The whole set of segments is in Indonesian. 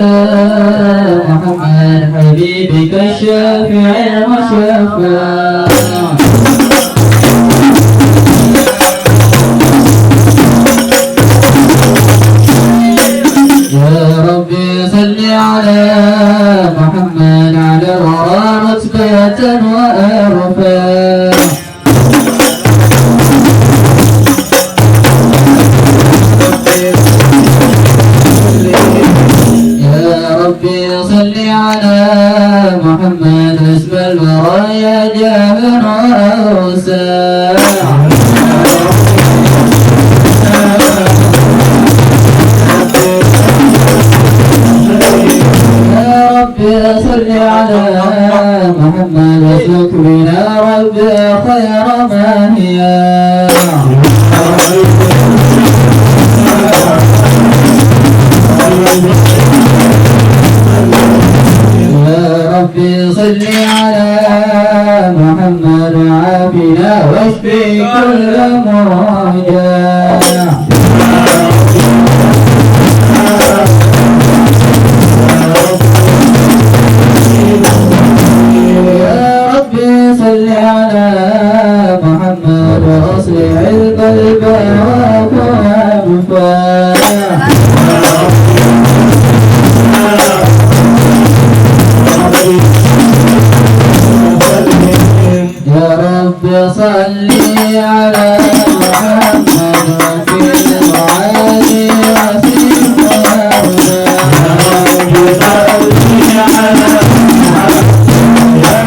محمد حبيبك الشافع المشفع يا ربي صل على محمد على الورى رتبة وأرفع صل على محمد اسم البرايا جابر وأوسع يا ربي صل على محمد اسلك بنا ربي خير ما هي ربي صل على محمد عافنا واشفي كل مرجع يا ربي صل على محمد واصلح القلب والأنفاس يا رب صل على محمد وفي المعاني وسيرنا يا رب صل على محمد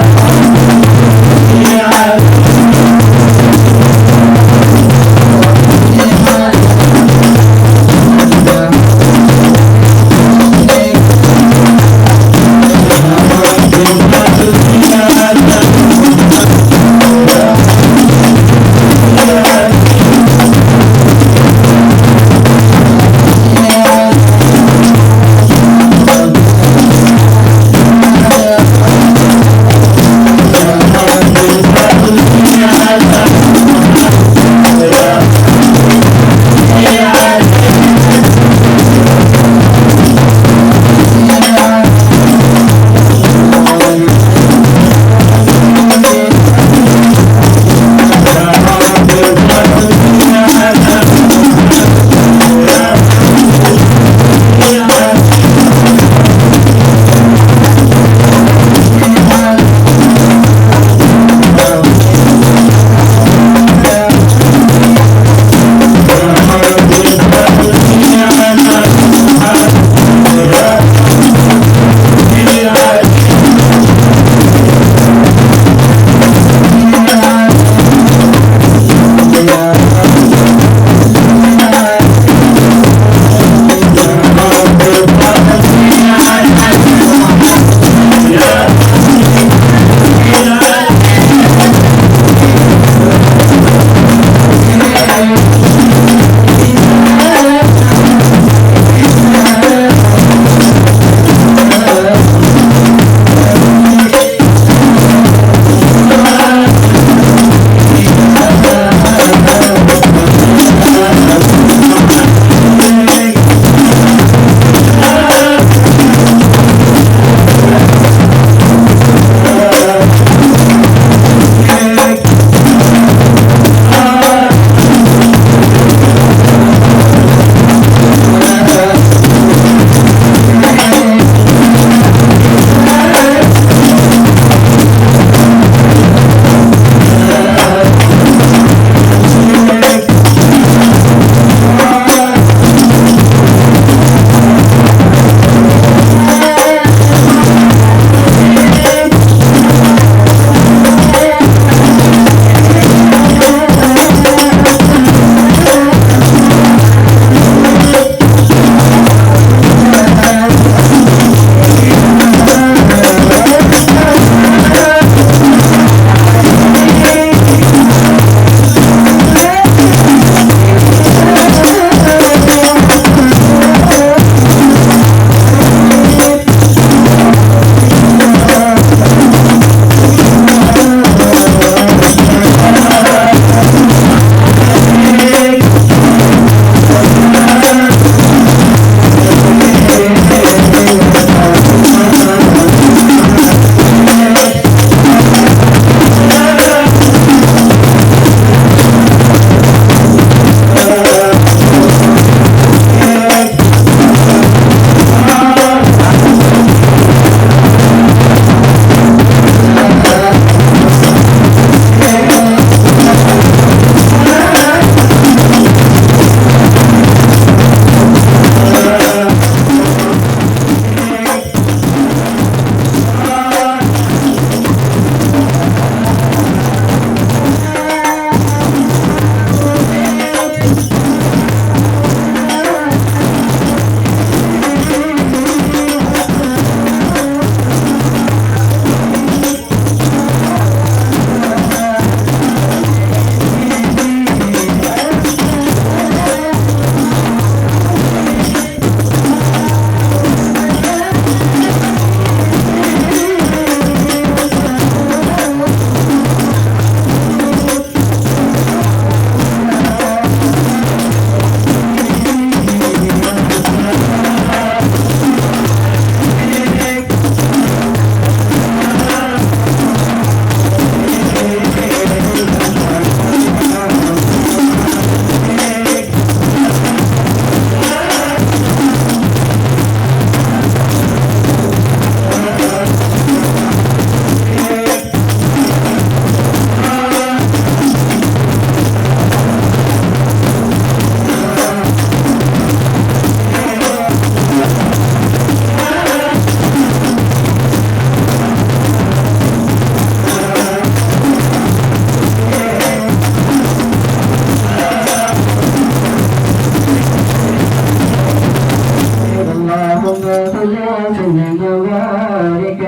وسلم وبارك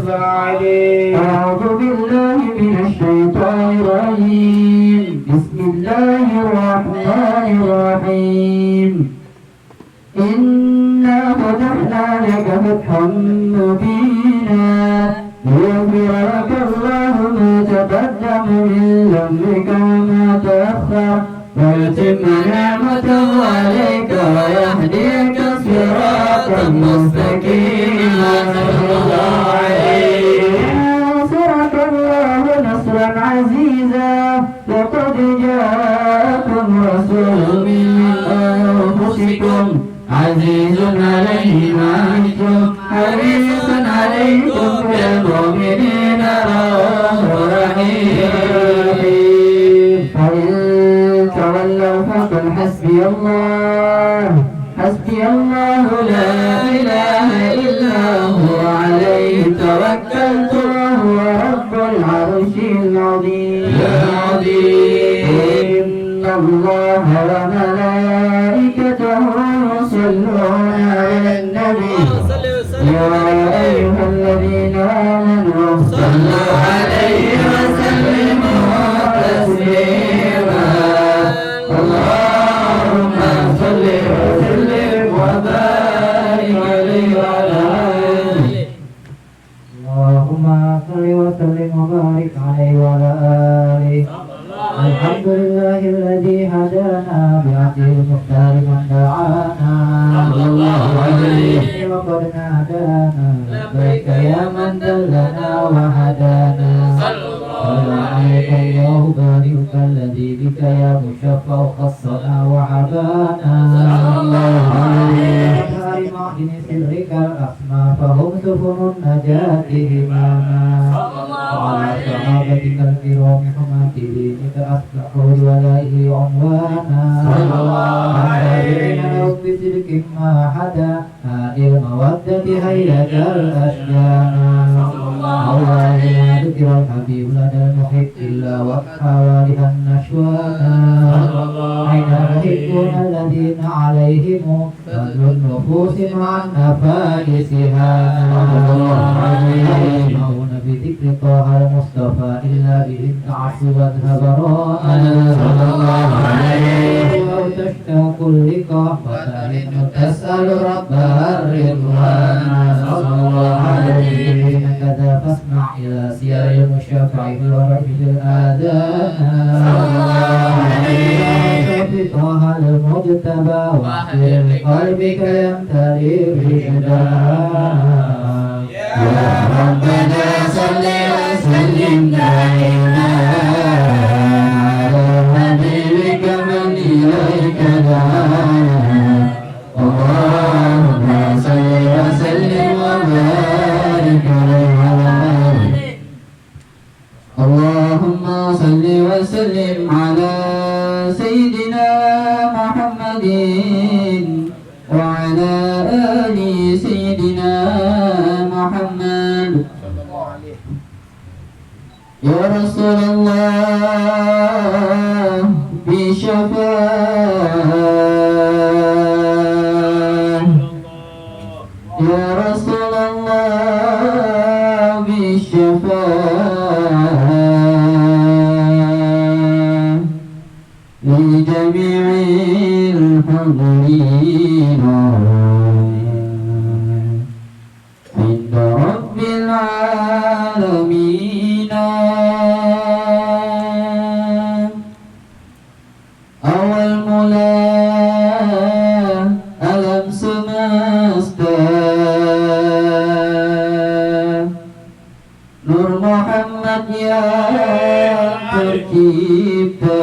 عليه. أعوذ بالله من الشيطان الرجيم. بسم الله الرحمن الرحيم. إنا فتحنا لك فتحا مبينا ليغفر لك الله ما تقدم من ذنبك وما تأخر ويتم نعمته عليك ويهديك صراطا مستقيما. ينصرك الله نصرا عزيزا. لقد جاءكم رسول من أنفسكم عزيز عليه ما عنتم حريص عليكم بالمؤمنين رؤوف رحيم. فإن تولوا فقل حسبي الله حسبي الله لا إله إلا هو عليه توكلت وهو رب العرش العظيم. إن الله وملائكته يصلون على النبي يا أيها الذين آمنوا صلوا عليه وسلموا تسليما. اللهم صل وسلم وبارك عليه وعلى آله. اللهم صل وسلم وبارك عليه وعلى آله. الحمد لله الذي هدانا بعهده المختار من دعانا صلى الله عليه وقد نادانا لبيك يا من دلنا وهدانا. صلى عليك الله بارك الذي بك يا مشفع خصنا وعبانا. صلى الله عليه أطهار معدن سرك الأسمى فهم سفن النجاة هماما. وعلى صحابتك الكرام حماة دينك أصلحوا لولائه عنوانا. صلى الله عليه بصدق ما حدا هذه المودة هيئة الأشجانا. الله لا ذكر الحبيب لدى المحب إلا وحوالها النشوانا. أين يحبون الذين عليهم فضل النفوس مع النفائسها. يسمعون بذكر طه المصطفى إلا بهم تعصبت هبراءنا. صلى الله عليه وتشتاق اللقاء وتهن تسأل ربها الرضوان. صلى الله عليه كذا فاسمع إلى سير المشفع في الورع في الآذان. صلى الله عليه في طه المجتبى واحذر قلبك يمتلئ بشدان. يا ربنا صل وسلم دائما على حبيبك من إليك دعانا. اللهم صل وسلم وبارك عليه. اللهم صل وسلم على سيدنا محمد وعلى آل سيدنا محمد. يا رسول الله بشفاعة. يا رسول الله بشفاعة لجميع الحاضرين عند رب العالمين. أول ملا ألم semesta Nur Muhammad yang tercipta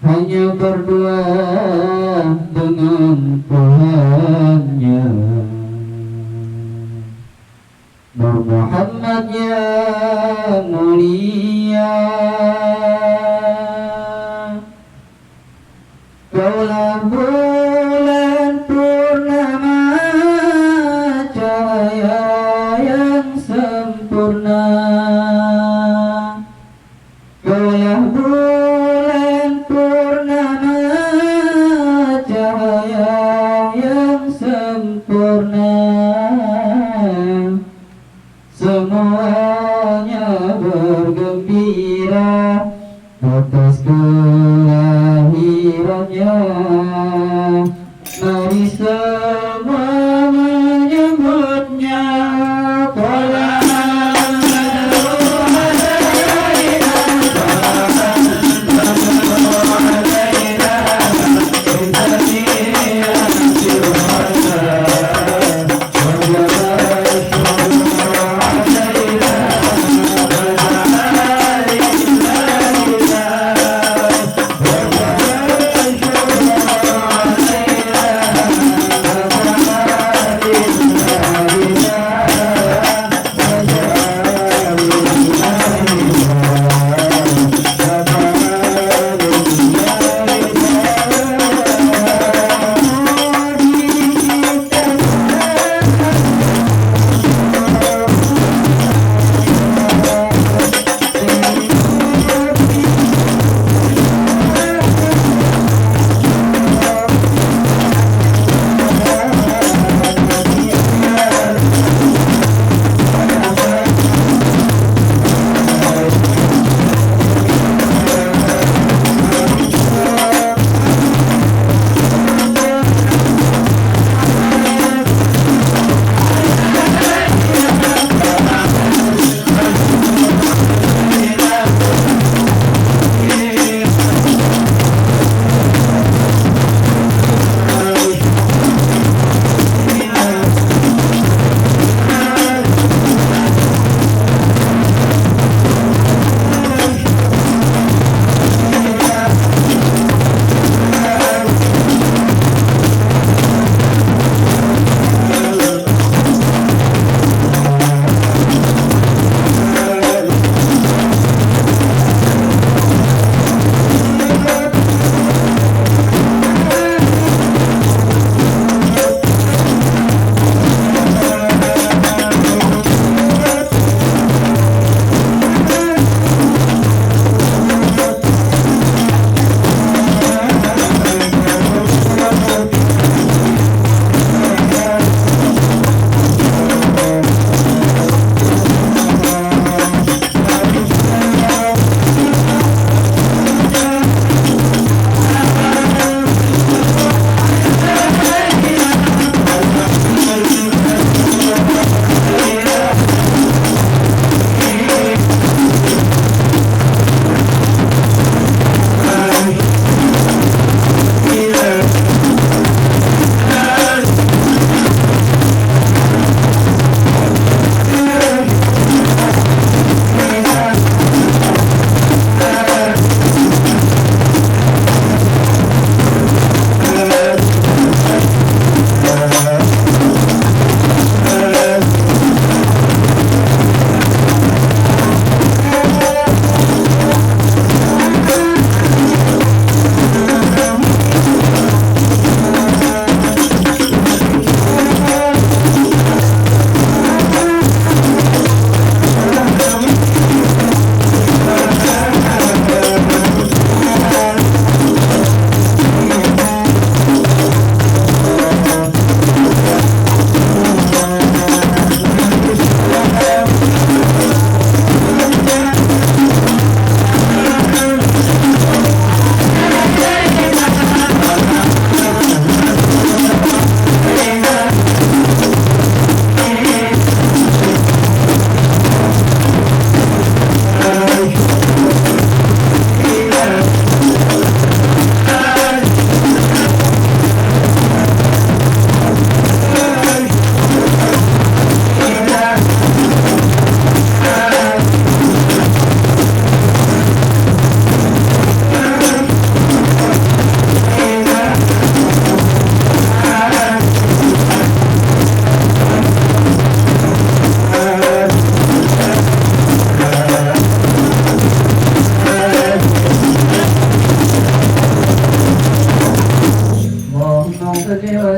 hanya berdua dengan Tuhannya. Nur Muhammad yang mulia, kaulah bulan purnama, cahaya yang sempurna. Kaulah bulan purnama, cahaya Mari semua menyebutnya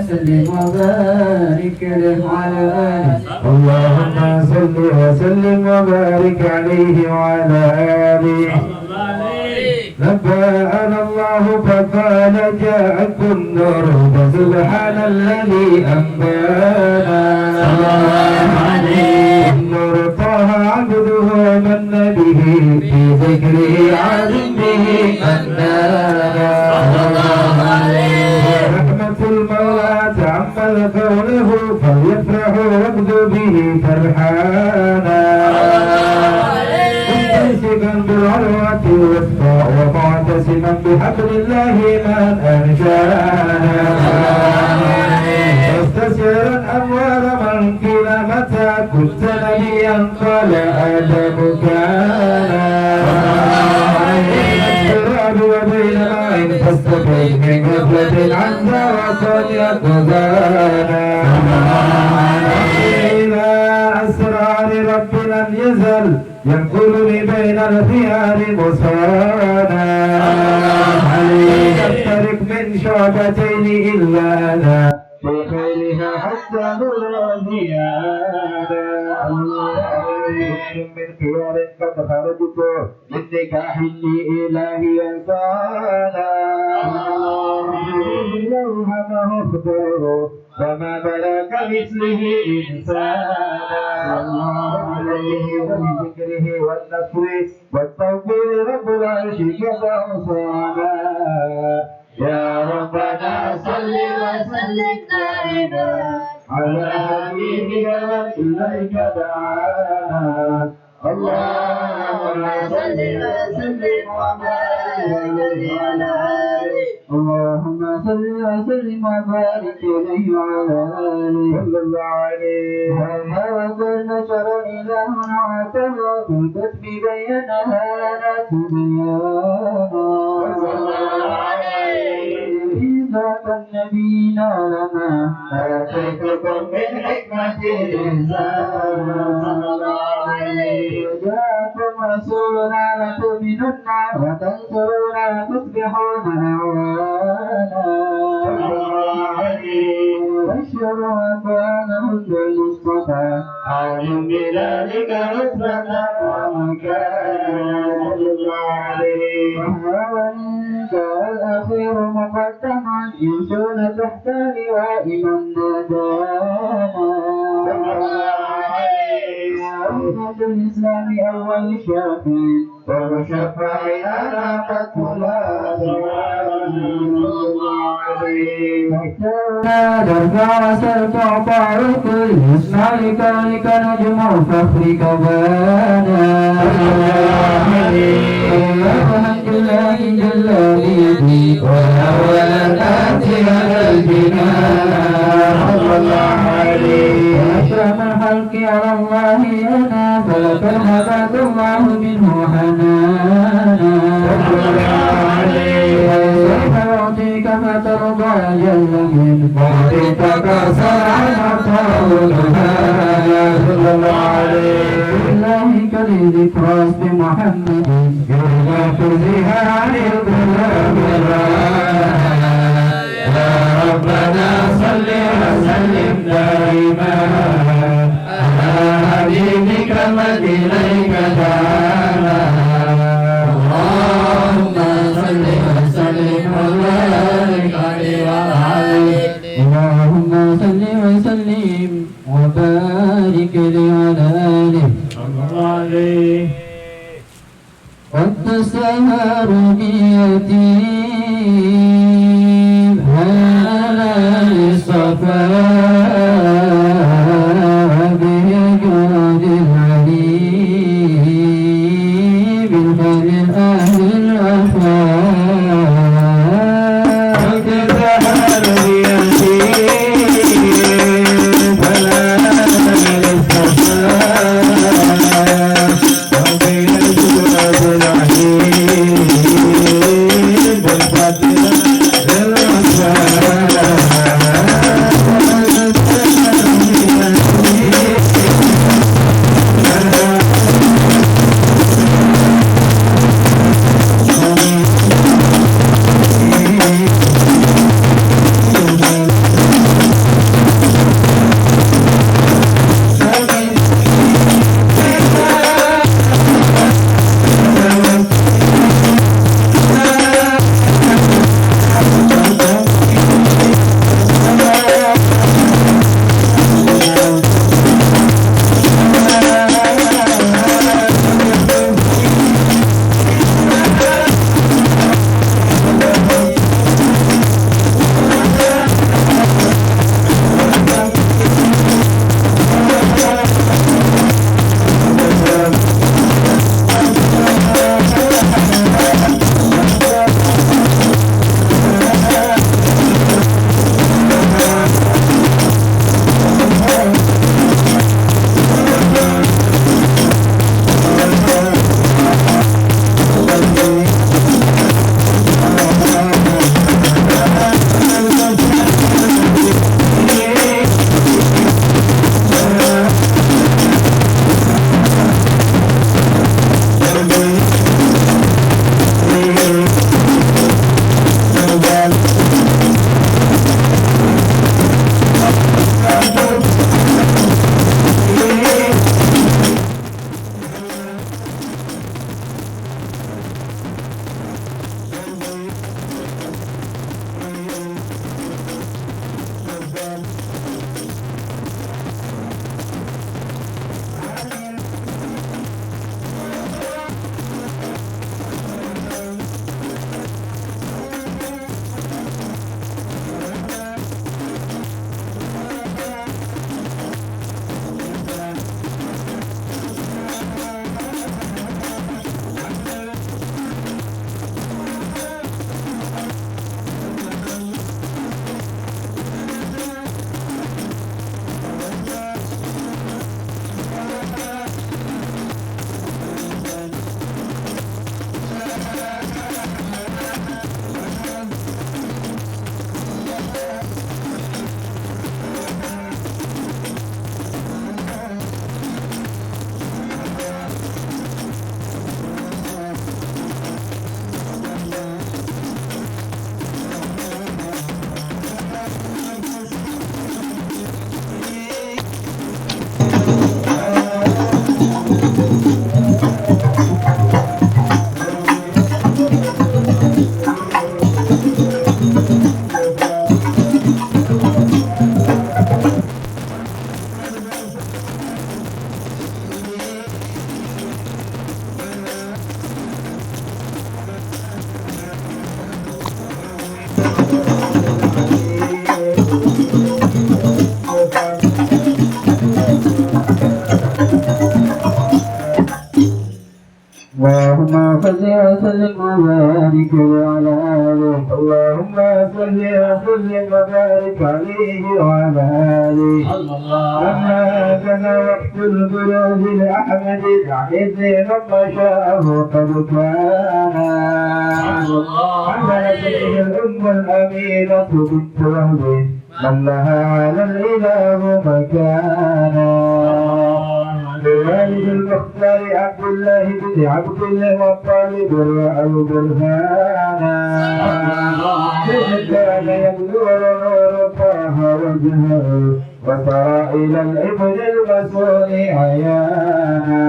وسلم وبارك عليه وعلى آله. اللهم صل وسلم وبارك عليه وعلى آله. نبأنا الله فقال جاءكم النور فسبحان الذي أنبانا. النور طه عبده من به في ذكره عزم به أنانا. رحمة المولى فليفرحوا وابدوا به فرحانا مستمسكا بالعروة الوثقى ومعتصما بحبل الله من أنشانا مستسيرا أموال من قيل متى كنت نبيا قال آدم كان وبين ماء فاستقيم من غفلة عنك وقد يقظانا إلى أسرار رب لم يزل ينقلني بين الخيار مصانا يفترق من شعبتين إلا أنا في خيرها حتى نراضيانا من خيار قد خرجت من نكاح إلهي أنسانا لو همه اختاره فما بلغ مثله إنسانا عليه وبذكره والنصر والتوفيق رب العرش قد أوصانا يا ربنا صل وسلم دائما على حبيبك وإليك دعانا اللهم صل وسلم وبارك على اللهم صل وسلم وبارك عليه وعلى آله صلى الله عليه وقال نشر إله عاتبه في الكتب بينها لا تبيانا صلى الله عليه ذاك النبيين لما آتيتكم من حكمة الإنسان صلى الله عليه جاءكم رسولنا لتؤمنن وتنصرون وتصبحون نعوانا صلى الله عليه بشروا أخوانه بالمصطفى أعلم بذلك نصرة ومكان صلى الله عليه وهو الأخير مقدما يمشون تحت لواء من نادانا صلى الله عليه أمة الإسلام أول شافي ومشفع أنا قد لا صلى الله عليه درفع سرفع طارق اسمع لكونك نجم فخرك بانا الحمد لله جل بيدي والأولى تأتي على الجنان صلى الله عليه وأكرم الخلق على الله أنا فلك الهدى الله منه حنانا صلى الله عليه وسوف يعطيك فترضى جل من معطيتك صنعا عطاؤها صلى الله عليه بالله كذكرى اسم محمد يرفزها عن الظلام يا ربنا صل وسلم دائما على حبيبك الذي إليك دعانا اللهم صل وسلم وبارك عليه وعلى آله اللهم صل وسلم وبارك على آله صلى الله عليه قد السهر بيتيم على الصفا بجود العليم بالخير الأهل الأخوان قد السهر بيتيم على الصفا بجود العليم وبارك عليه وعلى آله. أما هكذا وقت البلوغ لأحمد بعدني لما شاءه قد كان. حملت به الأم الأمينة بنت وهب من لها على الإله مكانا. لوالد المختار عبد الله بن عبد المطلب رأى برهانا. كان يبلغ نور طه وجهه وترى إلى الابن المسؤول عيانا.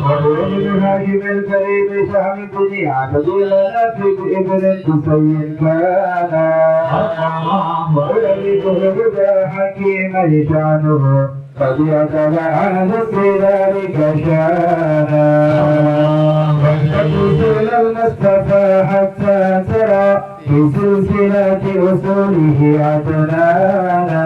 وابن هاشم الكريم شهم بن عبد المنافق ابن قصي كان. وولده هدى حكيما شعنه قد يتبع ذكر ذلك شانا. واهتدوا إلى المصطفى حتى ترى في سلسلة أصوله عدنانا.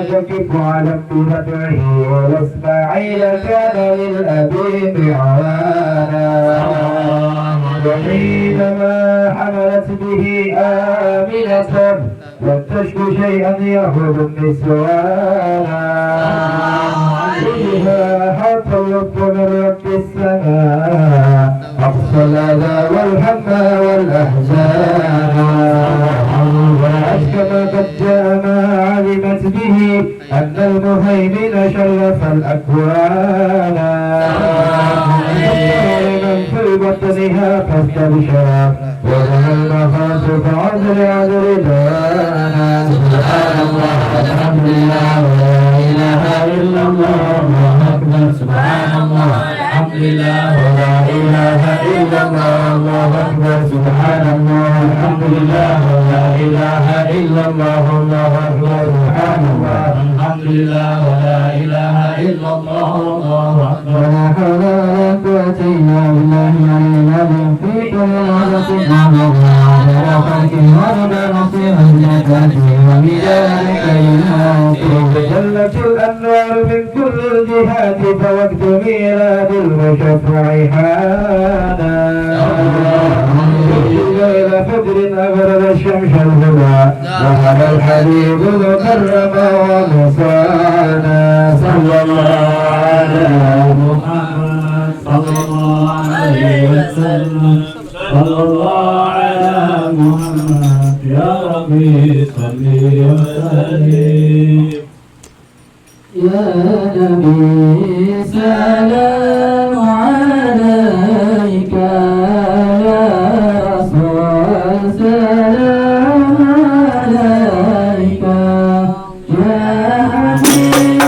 تكف على بنبعه والإسماعيل كان للأبي معوانا. وحينما حملت به آمنة لم تشك شيئا يهود النسوانا. فيها حتى اللطف من رب السماء أقصى الأذى والهم والأحزان. وأشكى قد جاء ما علمت به أن المهيمن شرف الأكوان. من في بطنها فاستبشرا وذهل المخاطب عذر عذر دانا. سبحان الله الحمد لله ولا إله إلا الله الله أكبر. سبحان الله الحمد لله ولا إله إلا الله الله أكبر. سبحان الله الحمد لله ولا إله إلا الله الله أكبر. سبحان الله الحمد لله ولا إله إلا الله الله أكبر. ولا حول ولا قوة إلا بالله العلي في كل لحظة وعلى خلقه ورضا نصير الجنة ومداد كلماته. جلت الأنوار من كل الجهات فوقت ميلاد المشفع حانا. إلى فجر أبرد الشمس الهدى وهذا الحبيب المكرم ومصانا. صلى الله على محمد صلى الله عليه وسلم. صلى الله على محمد يا ربي صل وسلم. يا نبي سلام عليك يا رسول سلام عليك يا حبيب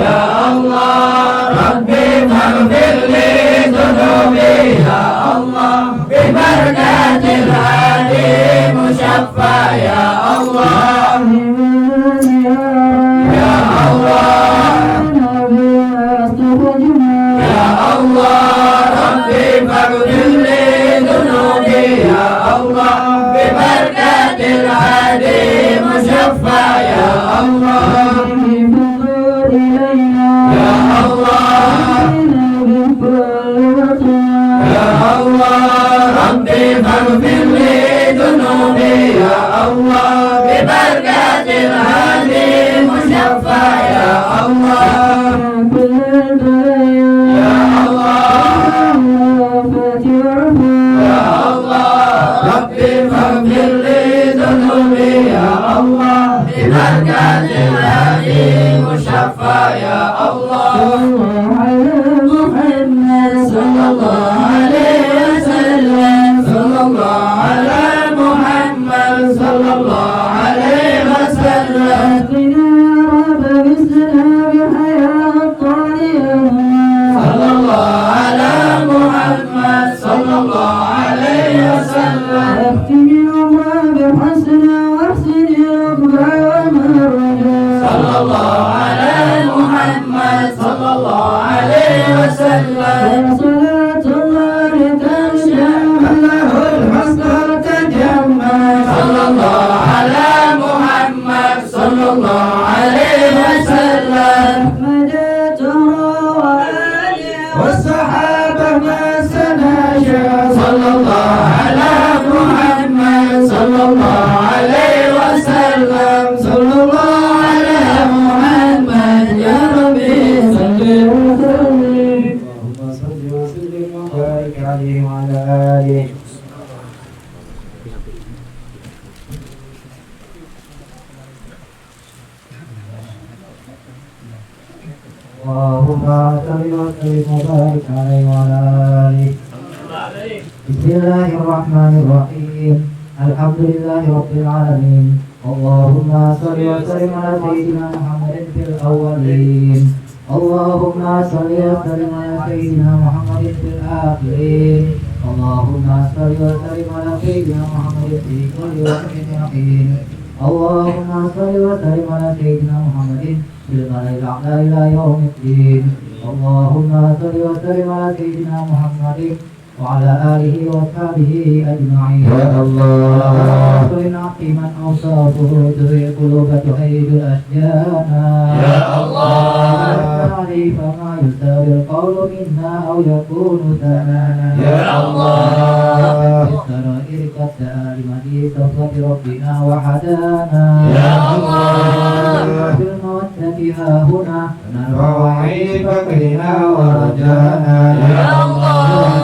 يا الله ربي فاغفر لي ذنوبي يا الله ببركة الهادي مشفى يا الله يا الله يا الله ربي فاغفر لي ذنوبي يا الله ببركة الهادي مشفى يا الله يا الله يا الله ربي فاغفر لي ذنوبي يا الله ببركة الهادي مشفى يا الله يا الله يا الله ربي فاغفر لي ذنوبي يا الله ببركة الهادي مشفى يا الله صلى الله عليه وسلم صلى الله على محمد صلى الله عليه وسلم صلى الله على محمد صلى الله عليه وسلم صلى الله على محمد صلى الله عليه وسلم صلاة الله تمشى له الحسن تجمل صلى الله على محمد صلى الله عليه وسلم والصحابة ما سناشا صلى الله على محمد صلى الله عليه وسلم صلى الله على محمد يا ربي صل وسلم اللهم صل وسلم وبارك عليه وعلى آله اللهم صل وسلم وبارك عليه وعلى آله بسم الله الرحمن الرحيم الحمد لله رب العالمين اللهم صل وسلم على سيدنا محمد في الأولين اللهم صل وسلم على سيدنا محمد في الآخرين اللهم صل وسلم على سيدنا محمد في كل وقت حين اللهم صل وسلم على سيدنا محمد في الملأ الأعلى إلى يوم الدين اللهم صل وسلم على سيدنا محمد وعلى آله وصحبه أجمعين يا الله إن عقيما أوصافه تغير قلوب تهيج الأشجانا يا الله عليه فما يستوي القول منا أو يكون ثمانا يا الله بالسرائر قد سأل مدي صفوة ربنا وحدانا يا الله بالمودة ها هنا نرفع عين فكرنا ورجانا يا الله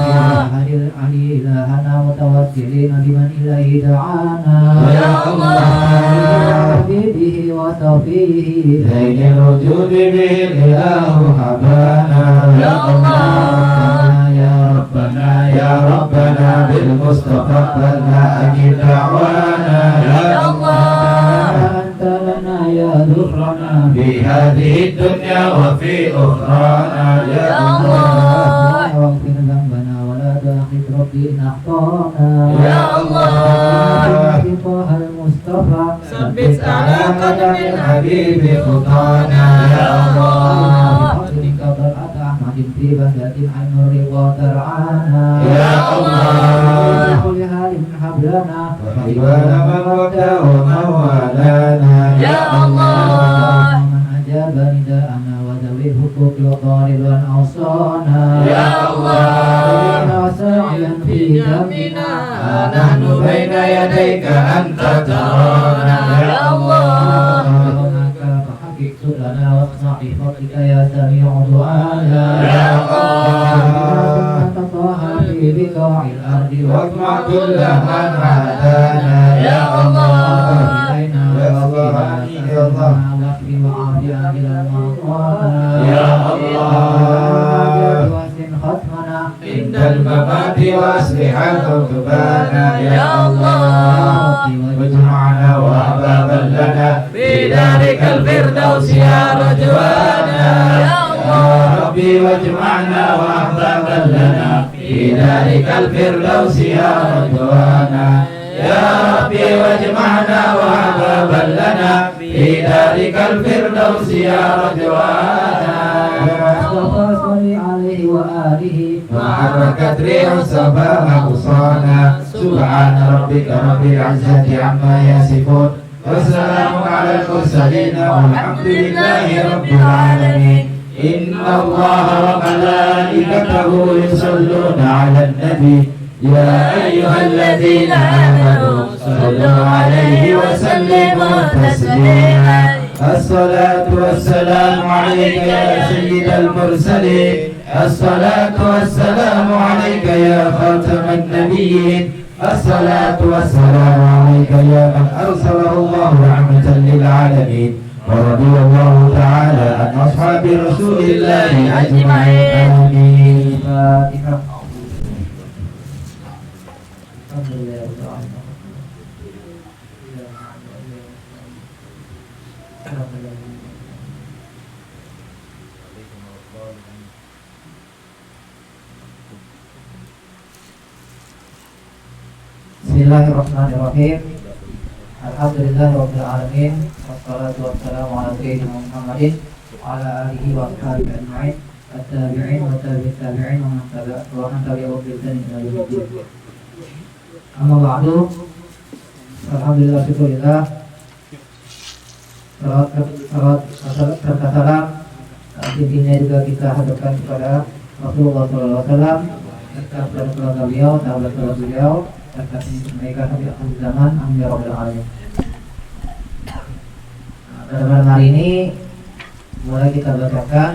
علي إلهنا متوكلين بمن إليه دعانا يا الله به وتوفيه زين الوجود به الإله حبانا يا الله يا ربنا يا ربنا بالمصطفى بلغ أجب دعوانا يا الله أنت لنا يا ذخرنا في هذه الدنيا وفي أخرانا يا الله واغفر ذنبنا ولا تأخذ ربي إن أخطأنا يا الله طه المصطفى ثبت على قدم الحبيب خطانا يا الله بفضلك طلعت أحمد في بهجة عين الرضا ترعانا يا الله بكل هال حبلنا وحبال من ودى ومن والانا يا الله من أجاب نداءنا وذوي الحقوق وطالب أوصانا يا الله ساعيا في جنبنا نحن بين يديك أنت ترانا يا الله فحقق سؤلنا واصنع بفضلك يا سميع دعانا يا الله تطهر في بقاع الأرض واجمع كل من عادانا يا الله إلينا ووفقنا واكفي وعافيا إلى المطانا يا الله ختمنا عند الممات واصلح الكتبانا يا الله واجمعنا وأحبابا لنا في دارك الفردوس يا رجوانا يا ربي واجمعنا وأحبابا لنا في دارك الفردوس يا رجوانا يا ربي واجمعنا وأحبابا لنا في دارك الفردوس يا رجوانا صل عليه وآله وحركت ريح الصبا أغصانا سبحان ربك رب العزة عما يصفون والسلام على المرسلين والحمد لله رب العالمين إن الله وملائكته يصلون على النبي يا أيها الذين آمنوا صلوا عليه وسلموا تسليما الصلاة والسلام عليك يا سيد المرسلين الصلاة والسلام عليك يا خاتم النبيين الصلاة والسلام عليك يا من أرسله الله رحمة للعالمين ورضي الله تعالى عن أصحاب رسول الله أجمعين آمين الفاتحة. الحمد لله رب العالمين. Bismillahirrahmanirrahim. Alhamdulillahirabbil alamin. Wassalatu wassalamu ala sayyidina Muhammadin wa ala alihi wa ashabihi ajma'in. At-tabi'in wa tabi'in wa man tabi'ahum bi ihsan ila yaumil din. Amma ba'du. Alhamdulillah, syukurillah. Serta salam intinya juga kita haturkan kepada Rasulullah SAW, serta keluarga beliau, sahabat beliau, serta mereka sampai akhir zaman. Amin ya rabbal alamin. Pada malam hari ini mulai kita bacakan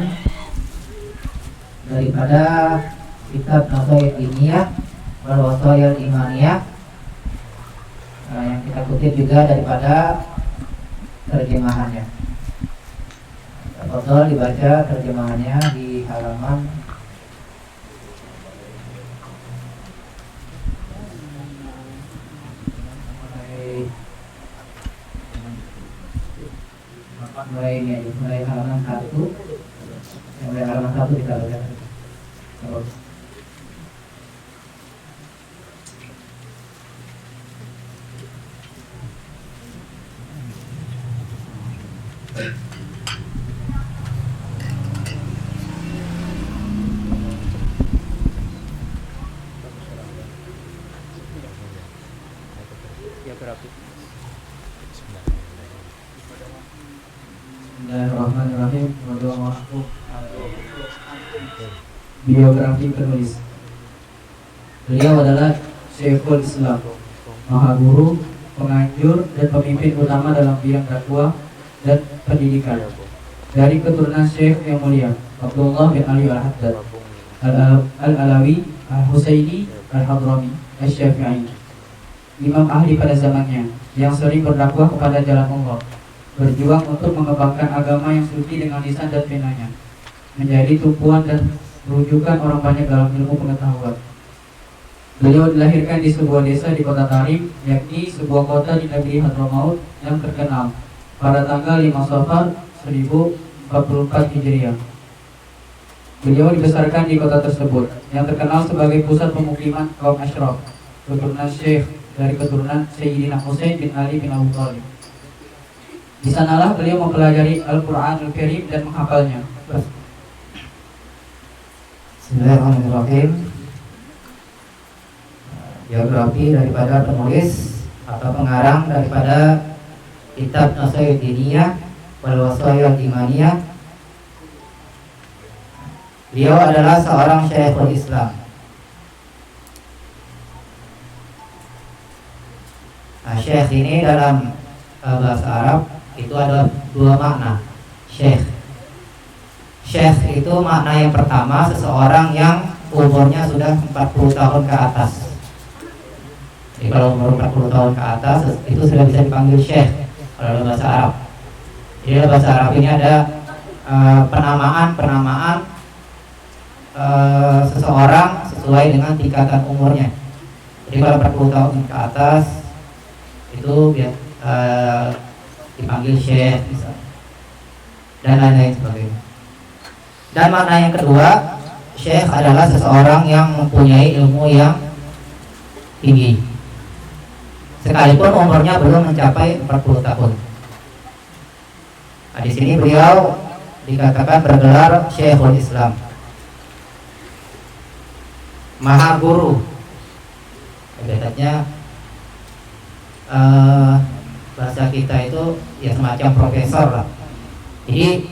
daripada kitab Nasihat Ilmiah wal Wasaya Imaniyah, yang kita kutip juga daripada terjemahannya. Tafadhol dibaca terjemahannya di halaman mulai halaman 1. Mulai halaman 1 kita baca. Bismillahirrahmanirrahim. Biografi penulis. Beliau adalah Syekhul Islam, Maha Guru, penganjur dan pemimpin utama dalam bidang dakwah dan pendidikan. Dari keturunan Syekh yang mulia Abdullah bin Ali Al-Haddad, Al-Alawi, Al-Husaini, Al-Hadrami, Al-Syafi'i, imam ahli pada zamannya yang sering berdakwah kepada jalan Allah, berjuang untuk mengembangkan agama yang suci dengan lisan dan penanya, menjadi tumpuan dan rujukan orang banyak dalam ilmu pengetahuan. Beliau dilahirkan di sebuah desa di kota Tarim, yakni sebuah kota di negeri Hadramaut yang terkenal, pada tanggal 5 Safar 1044 Hijriah. Beliau dibesarkan di kota tersebut yang terkenal sebagai pusat pemukiman kaum Ashraf, keturunan Syekh dari keturunan Sayyidina Husain bin Ali bin Abu Thalib. Di sanalah beliau mempelajari Al-Quran Al-Karim dan menghafalnya. Bismillahirrahmanirrahim. Biografi daripada penulis atau pengarang daripada kitab Nasihat Ilmiah wal Wasaya Imaniyah. Beliau adalah seorang Syekhul Islam. Nah, Syekh ini dalam bahasa Arab itu ada dua makna. Syekh itu makna yang pertama, seseorang yang umurnya sudah 40 tahun ke atas. Jadi kalau umur 40 tahun ke atas itu sudah bisa dipanggil syekh kalau dalam bahasa Arab. Jadi dalam bahasa Arab ini ada penamaan seseorang sesuai dengan tingkatan umurnya. Jadi kalau 40 tahun ke atas itu dipanggil syekh misalnya, dan lain-lain sebagainya. Dan makna yang kedua, syekh adalah seseorang yang mempunyai ilmu yang tinggi, sekalipun umurnya belum mencapai 40 tahun. Nah, di sini beliau dikatakan bergelar Syekhul Islam, Maha Guru. Ibaratnya bahasa kita itu ya semacam profesor lah. Jadi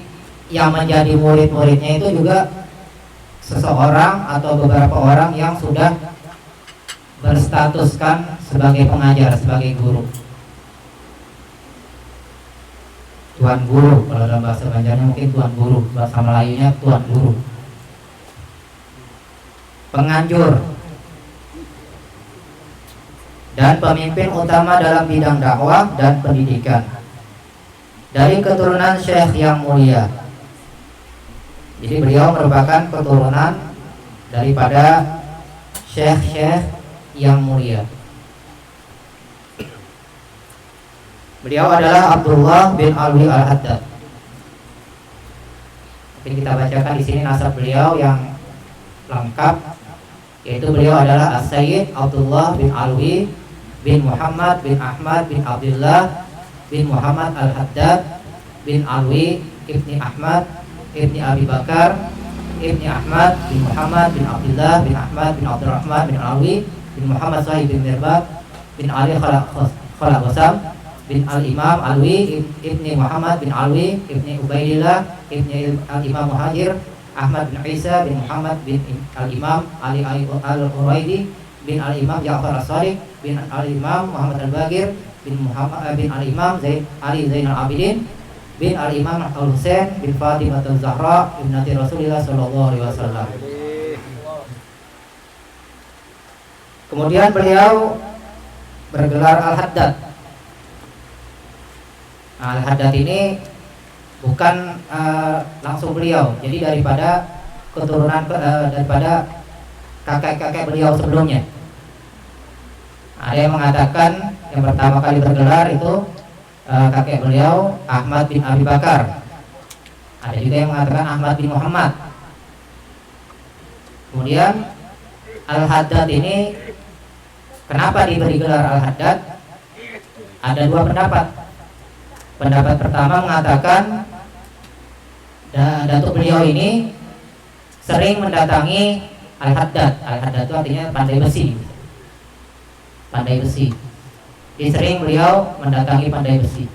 yang menjadi murid-muridnya itu juga seseorang atau beberapa orang yang sudah berstatuskan sebagai pengajar, sebagai guru. Tuan guru, kalau dalam bahasa Banjarnya mungkin tuan guru, bahasa Melayunya tuan guru. Penganjur dan pemimpin utama dalam bidang dakwah dan pendidikan dari keturunan syekh yang mulia. Jadi beliau merupakan keturunan daripada syekh-syekh yang mulia. Beliau adalah Abdullah bin Alwi Al-Haddad. Mungkin kita bacakan di sini nasab beliau yang lengkap, yaitu beliau adalah As-Sayyid Abdullah bin Alwi bin Muhammad bin Ahmad bin Abdullah bin Muhammad Al-Haddad bin Alwi ibni Ahmad ibni Abi Bakar ibni Ahmad bin Muhammad bin Abdullah bin Ahmad bin Abdurrahman bin Alwi bin Muhammad Sahib bin Mirbad bin Ali Khalaqosam bin Al-Imam Alwi ibni Muhammad bin Alwi ibni Ubaidillah ibni Al-Imam Muhajir Ahmad bin Isa bin Muhammad bin Al-Imam Ali Al-Uraidi bin Al-Imam Ja'far As-Sadiq bin Al-Imam Muhammad Al-Bagir bin Muhammad bin Al-Imam Ali Zainal Abidin bin Al-Imam Al-Husain bin Fatimah Az-Zahra ibnati Rasulullah sallallahu alaihi wasallam. Kemudian beliau bergelar Al-Haddad. Al-Haddad ini bukan langsung beliau, jadi daripada keturunan daripada kakek-kakek beliau sebelumnya. Ada yang mengatakan yang pertama kali bergelar itu kakek beliau Ahmad bin Abi Bakar. Ada juga yang mengatakan Ahmad bin Muhammad. Kemudian Al-Haddad ini kenapa diberi gelar Al-Haddad? Ada dua pendapat. Pendapat pertama mengatakan datuk beliau ini sering mendatangi Al-Haddad. Al-Haddad itu artinya pandai besi. Pandai besi. Jadi sering beliau mendatangi pandai besi.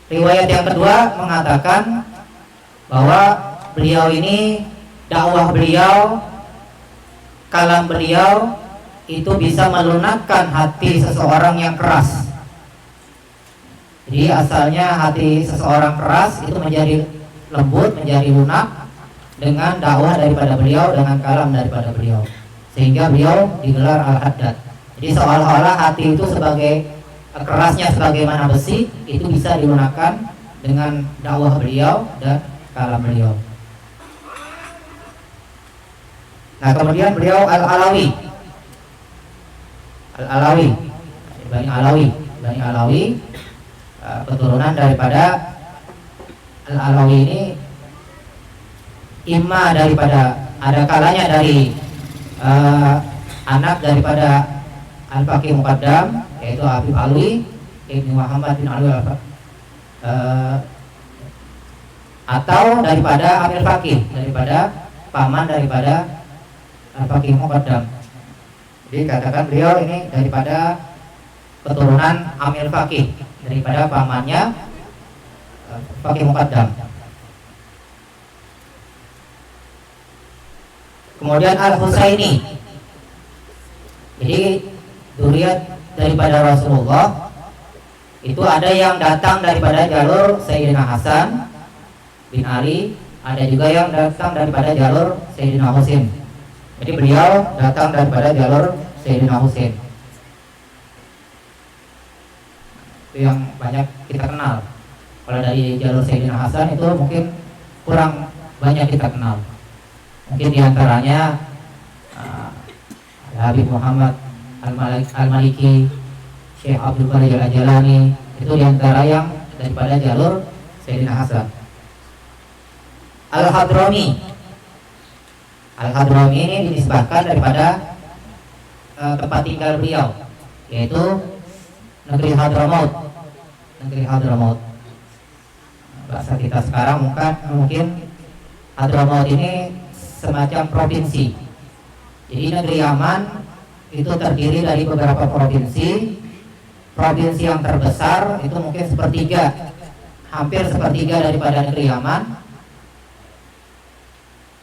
Riwayat yang kedua mengatakan bahwa beliau ini, dakwah beliau, kalam beliau itu bisa melunakkan hati seseorang yang keras. Jadi asalnya hati seseorang keras itu menjadi lembut, menjadi lunak dengan dakwah daripada beliau, dengan kalam daripada beliau, sehingga beliau digelar Al-Haddad. Jadi seolah-olah hati itu sebagai kerasnya sebagaimana besi itu bisa dilunakkan dengan dakwah beliau dan kalam beliau. Nah, kemudian beliau Al-Alawi. Al-Alawi, Bani Alawi, keturunan daripada Al-Alawi ini imma daripada, ada kalanya dari anak daripada Al-Faqih Muqaddam, yaitu Habib Alwi Ibnu Muhammad bin Alwi atau daripada Amir Faqih, daripada paman daripada Al-Faqih Muqaddam. Jadi katakan beliau ini daripada keturunan Amir Faqih, daripada pamannya Faqih Muqaddam. Kemudian Al-Husaini, jadi dzurriyyah daripada Rasulullah itu ada yang datang daripada jalur Sayyidina Hasan bin Ali, ada juga yang datang daripada jalur Sayyidina Husain. Jadi beliau datang daripada jalur Sayyidina Husain. Itu yang banyak kita kenal. Kalau dari jalur Sayyidina Hasan itu mungkin kurang banyak kita kenal. Mungkin diantaranya Habib Muhammad Al-Maliki, Syekh Abdul Qadir Al-Jalani, itu diantara yang daripada jalur Sayyidina Hasan. Al-Hadrami ini dinisbahkan daripada tempat tinggal beliau, yaitu negeri Hadramaut. Bahasa kita sekarang mungkin Hadramaut ini semacam provinsi. Jadi negeri Yaman itu terdiri dari beberapa provinsi. Provinsi yang terbesar itu mungkin hampir sepertiga daripada negeri Yaman.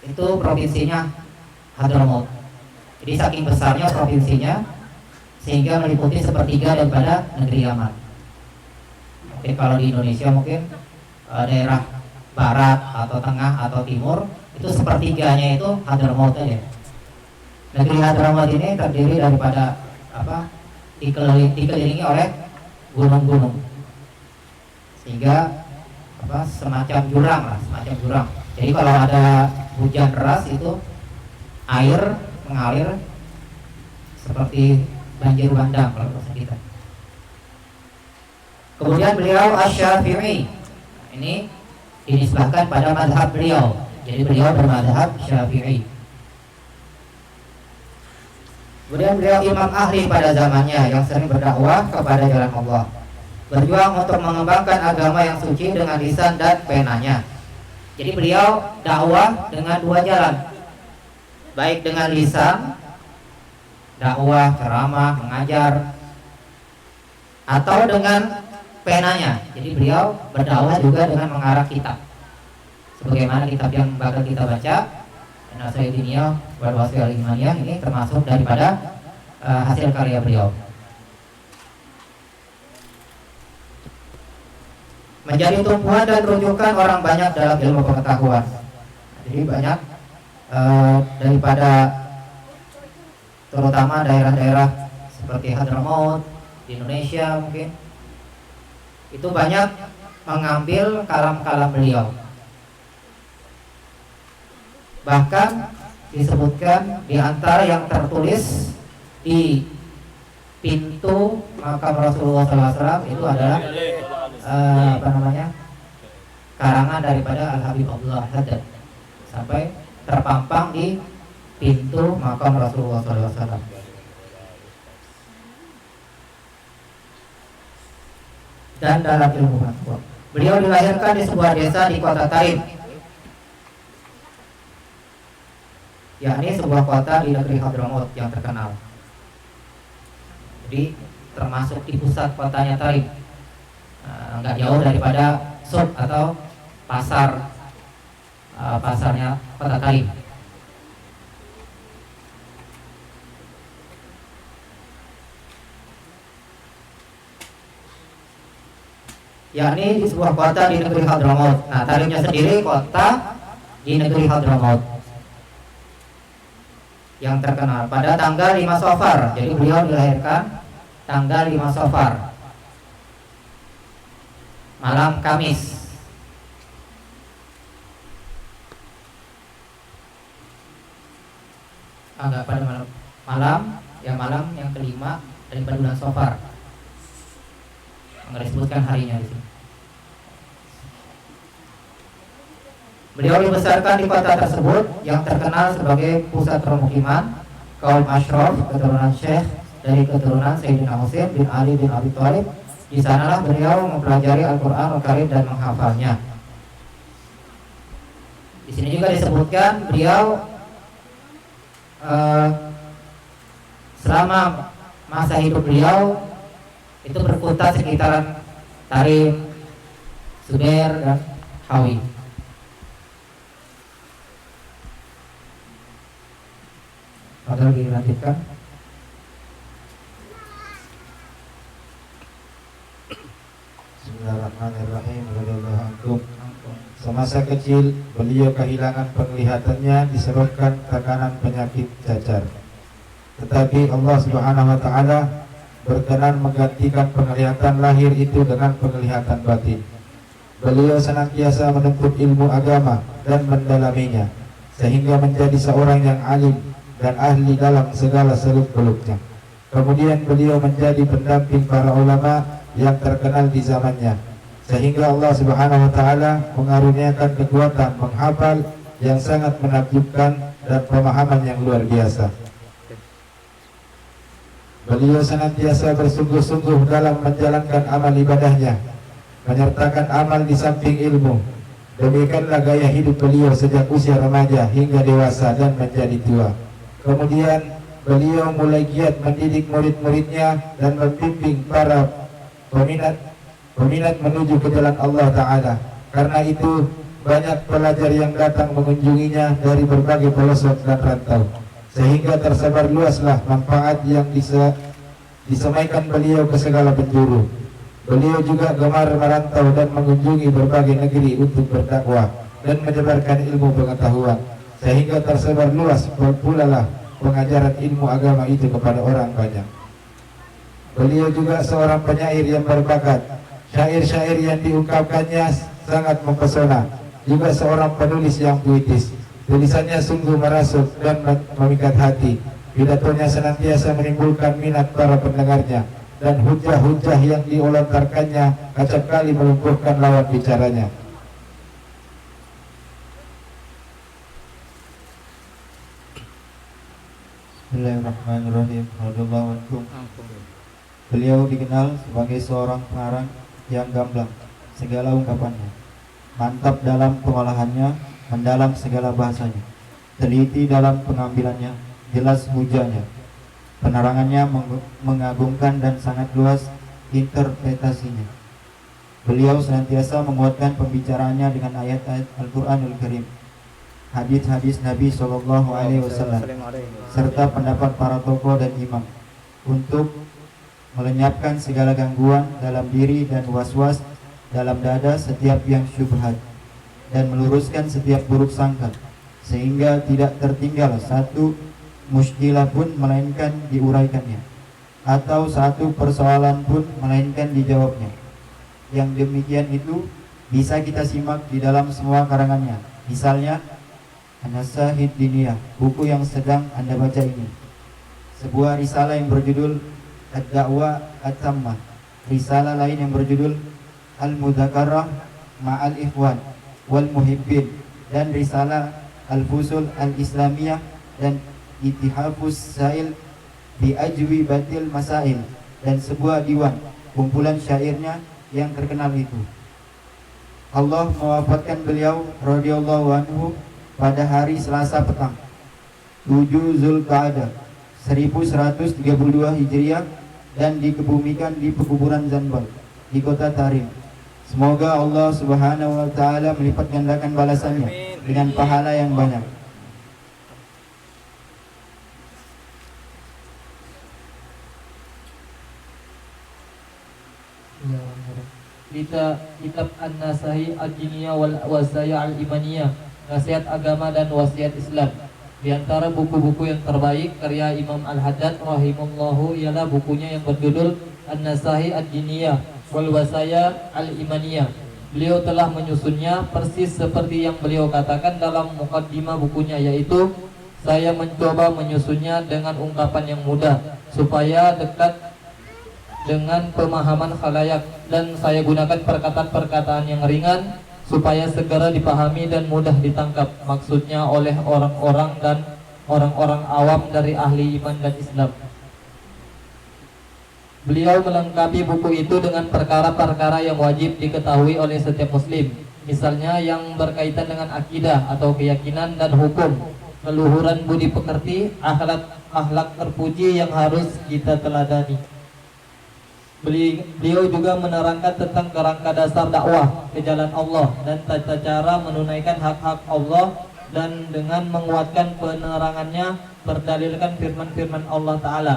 Itu provinsinya Hadramaut. Jadi saking besarnya provinsinya sehingga meliputi sepertiga daripada negeri Yaman. Oke, kalau di Indonesia mungkin daerah barat atau tengah atau timur itu sepertiganya itu Hadramaut aja. Negeri Hadramaut ini terdiri daripada dikelilingi oleh gunung-gunung, sehingga semacam jurang. Jadi kalau ada hujan deras itu air mengalir seperti banjir bandang kalau bahasa kita. Kemudian beliau Asy-Syafi'i, ini dinisbahkan pada mazhab beliau. Jadi beliau bermazhab Syafi'i. Kemudian beliau imam ahli pada zamannya yang sering berdakwah kepada jalan Allah, berjuang untuk mengembangkan agama yang suci dengan lisan dan penanya. Jadi beliau dakwah dengan dua jalan, baik dengan lisan, dakwah, ceramah, mengajar, atau dengan penanya. Jadi beliau berdakwah juga dengan mengarang kitab, sebagaimana kitab yang bakal kita baca, Nasaidiniyah wal Wasiyyah al-Imaniyah, ini termasuk daripada hasil karya beliau. Menjadi tumpuan dan rujukan orang banyak dalam ilmu pengetahuan. Jadi banyak daripada terutama daerah-daerah seperti Hadramaut di Indonesia mungkin itu banyak mengambil kalam-kalam beliau. Bahkan disebutkan di antara yang tertulis di pintu makam Rasulullah SAW itu adalah karangan daripada Al-Habib Abdullah Haddad, sampai terpampang di pintu makam Rasulullah SAW. Dan dalam ilmu pengetahuan, beliau dilahirkan di sebuah desa di kota Tarim, yakni sebuah kota di negeri Hadramaut yang terkenal. Jadi termasuk di pusat kotanya Tarim, nggak jauh daripada sub atau pasarnya kota Tarim. Yakni di sebuah kota di negeri Hadramaut. Nah, Tarimnya sendiri kota di negeri Hadramaut yang terkenal pada tanggal 5 Safar. Jadi beliau dilahirkan tanggal 5 Safar, malam Kamis. Enggak, pada malam yang kelima daripada bulan Safar. Enggak disebutkan harinya di sini. Beliau dibesarkan di kota tersebut yang terkenal sebagai pusat permukiman kaum Ashraf, keturunan Syekh dari keturunan Sayyidina Husain bin Ali bin Abi Thalib. Di sanalah beliau mempelajari Al-Qur'an Al-Karim dan menghafalnya. Di sini juga disebutkan beliau selama masa hidup beliau itu berkutat sekitaran Tarim, Suber, dan Hawi. Padahal dilanjutkan. Bismillahirrahmanirrahim. Semasa kecil beliau kehilangan penglihatannya disebabkan tekanan penyakit cacar. Tetapi Allah Subhanahu wa taala berkenan menggantikan penglihatan lahir itu dengan penglihatan batin. Beliau senantiasa menuntut ilmu agama dan mendalaminya sehingga menjadi seorang yang alim dan ahli dalam segala seluk-beluknya. Kemudian beliau menjadi pendamping para ulama yang terkenal di zamannya, sehingga Allah Subhanahu wa taala mengaruniakan kekuatan menghafal yang sangat menakjubkan dan pemahaman yang luar biasa. Beliau senantiasa bersungguh-sungguh dalam menjalankan amal ibadahnya, menyertakan amal di samping ilmu. Demikianlah gaya hidup beliau sejak usia remaja hingga dewasa dan menjadi tua. Kemudian beliau mulai giat mendidik murid-muridnya dan membimbing para peminat menuju ke jalan Allah Ta'ala. Karena itu banyak pelajar yang datang mengunjunginya dari berbagai pelosok dan rantau, sehingga tersebar luaslah manfaat yang disampaikan beliau ke segala penjuru. Beliau juga gemar merantau dan mengunjungi berbagai negeri untuk berdakwah dan menyebarkan ilmu pengetahuan, sehingga tersebar luas pula lah pengajaran ilmu agama itu kepada orang banyak. Beliau juga seorang penyair yang berbakat. Syair-syair yang diungkapkannya sangat mempesona. Juga seorang penulis yang puitis. Tulisannya sungguh merasuk dan memikat hati. Pidatonya senantiasa menimbulkan minat para pendengarnya, dan hujah-hujah yang dilontarkannya acap kali melumpuhkan lawan bicaranya. Bismillahirrahmanirrahim. Radhiyallahu anhu. Beliau dikenal sebagai seorang pengarang yang gamblang segala ungkapannya, mantap dalam pengolahannya, mendalam segala bahasanya, teliti dalam pengambilannya, jelas hujahnya, penerangannya mengagumkan dan sangat luas interpretasinya. Beliau senantiasa menguatkan pembicaraannya dengan ayat-ayat Al-Quranul Karim, hadis-hadis Nabi SAW, serta pendapat para tokoh dan imam, untuk melenyapkan segala gangguan dalam diri dan was-was dalam dada setiap yang syubhat, dan meluruskan setiap buruk sangka, sehingga tidak tertinggal satu muskilah pun melainkan diuraikannya, atau satu persoalan pun melainkan dijawabnya. Yang demikian itu bisa kita simak di dalam semua karangannya. Misalnya An-Nasahid Diniyah, buku yang sedang Anda baca ini, sebuah risalah yang berjudul Ad-Da'wah At-Tammah, risalah lain yang berjudul Al-Mudzakarah Ma'al Ikhwan Wal Muhibbin, dan risalah Al-Fusul Al-Islamiyah dan Ittihafus Sa'il Bi Ajwi Batil Masail, dan sebuah diwan kumpulan syairnya yang terkenal itu. Allah mewafatkan beliau radhiyallahu anhu pada hari Selasa petang 7 Zulqa'dah 1132 Hijriah, dan dikebumikan di pekuburan Zanbal di kota Tarim. Semoga Allah Subhanahu wa taala melipat gandakan balasannya dengan pahala yang banyak. Kitab An-Nasahi Ad-Diniyah wal Wasaya Al-Imaniyah, nasihat agama dan wasiat Islam. Di antara buku-buku yang terbaik karya Imam Al-Haddad rahimahullahu ialah bukunya yang berjudul An-Nasahi Ad-Diniyah wal Wasaya Al-Imaniyah. Beliau telah menyusunnya persis seperti yang beliau katakan dalam mukaddimah bukunya, yaitu saya mencoba menyusunnya dengan ungkapan yang mudah supaya dekat dengan pemahaman khalayak, dan saya gunakan perkataan-perkataan yang ringan supaya segera dipahami dan mudah ditangkap maksudnya oleh orang-orang dan orang-orang awam dari ahli iman dan Islam. Beliau melengkapi buku itu dengan perkara-perkara yang wajib diketahui oleh setiap muslim, misalnya yang berkaitan dengan akidah atau keyakinan dan hukum, leluhuran budi pekerti, akhlak terpuji yang harus kita teladani. Beliau juga menerangkan tentang kerangka dasar dakwah ke jalan Allah dan tata cara menunaikan hak-hak Allah, dan dengan menguatkan penerangannya berdalilkan firman-firman Allah Ta'ala,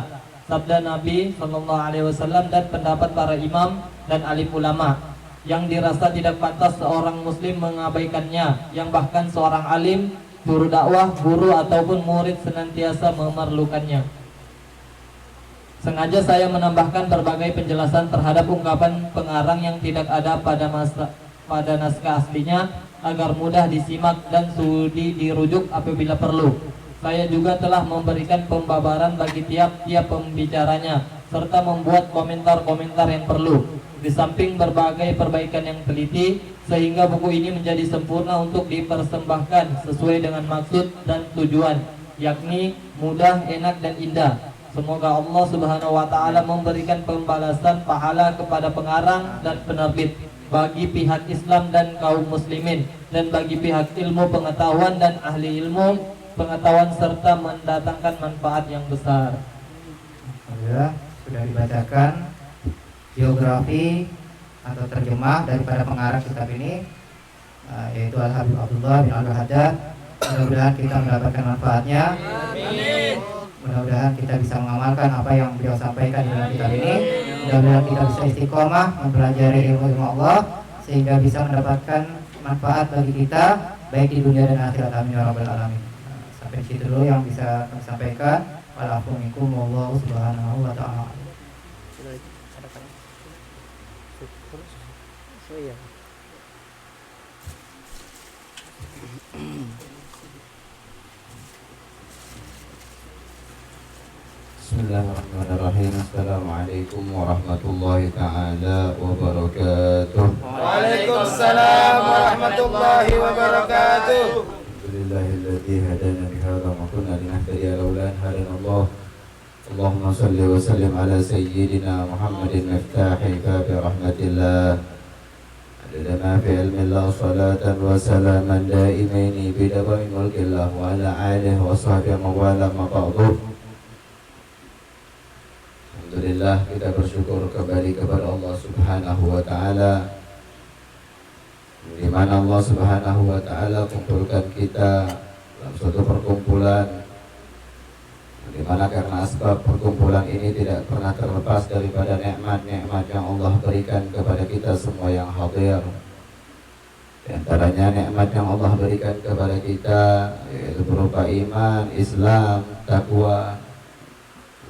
sabda Nabi SAW, dan pendapat para imam dan alim ulama yang dirasa tidak pantas seorang muslim mengabaikannya, yang bahkan seorang alim, juru dakwah, guru ataupun murid senantiasa memerlukannya. Sengaja saya menambahkan berbagai penjelasan terhadap ungkapan pengarang yang tidak ada pada naskah aslinya agar mudah disimak dan sudi dirujuk apabila perlu. Saya juga telah memberikan pembabaran bagi tiap-tiap pembicaranya serta membuat komentar-komentar yang perlu. Di samping berbagai perbaikan yang teliti, sehingga buku ini menjadi sempurna untuk dipersembahkan sesuai dengan maksud dan tujuan, yakni mudah, enak, dan indah. Semoga Allah Subhanahu wa taala memberikan pembalasan pahala kepada pengarang dan penerbit, bagi pihak Islam dan kaum muslimin, dan bagi pihak ilmu pengetahuan dan ahli ilmu pengetahuan, serta mendatangkan manfaat yang besar. Alhamdulillah, sudah dibacakan biografi atau terjemah daripada pengarang kitab ini, yaitu Al-Habib Abdullah bin Al-Haddad. Mudah-mudahan kita mendapatkan manfaatnya. Amin. Mudah-mudahan kita bisa mengamalkan apa yang beliau sampaikan dalam kitab ini. Mudah-mudahan kita bisa istiqomah mempelajari ilmu Allah sehingga bisa mendapatkan manfaat bagi kita baik di dunia dan akhirat. Amin ya rabbal alamin. Sampai di situ dulu yang bisa kami sampaikan. Wallahu subhanahu wa ta'ala. Bismillahirrahmanirrahim. Assalamualaikum warahmatullahi ta'ala wabarakatuh. Waalaikumsalam warahmatullahi wabarakatuh. Alhamdulillahilladzi hadana lihadza wa ma kunna linahtadiya laula an hadana Allah. Allahumma shalli wa sallim ala sayyidina Muhammadin miftahi babi rahmatillah. Adada ma fi ilmillah salatan wa salaman daimaini bidawami mulkillah wa ala alihi wa sahbihi wa wala ma ba'du. Alhamdulillah, kita bersyukur kembali kepada Allah Subhanahu wa taala, di mana Allah Subhanahu wa taala kumpulkan kita dalam suatu perkumpulan, di mana karena asbab perkumpulan ini tidak pernah terlepas daripada nikmat-nikmat yang Allah berikan kepada kita semua yang hadir. Di antaranya nikmat yang Allah berikan kepada kita yaitu berupa iman, Islam, takwa.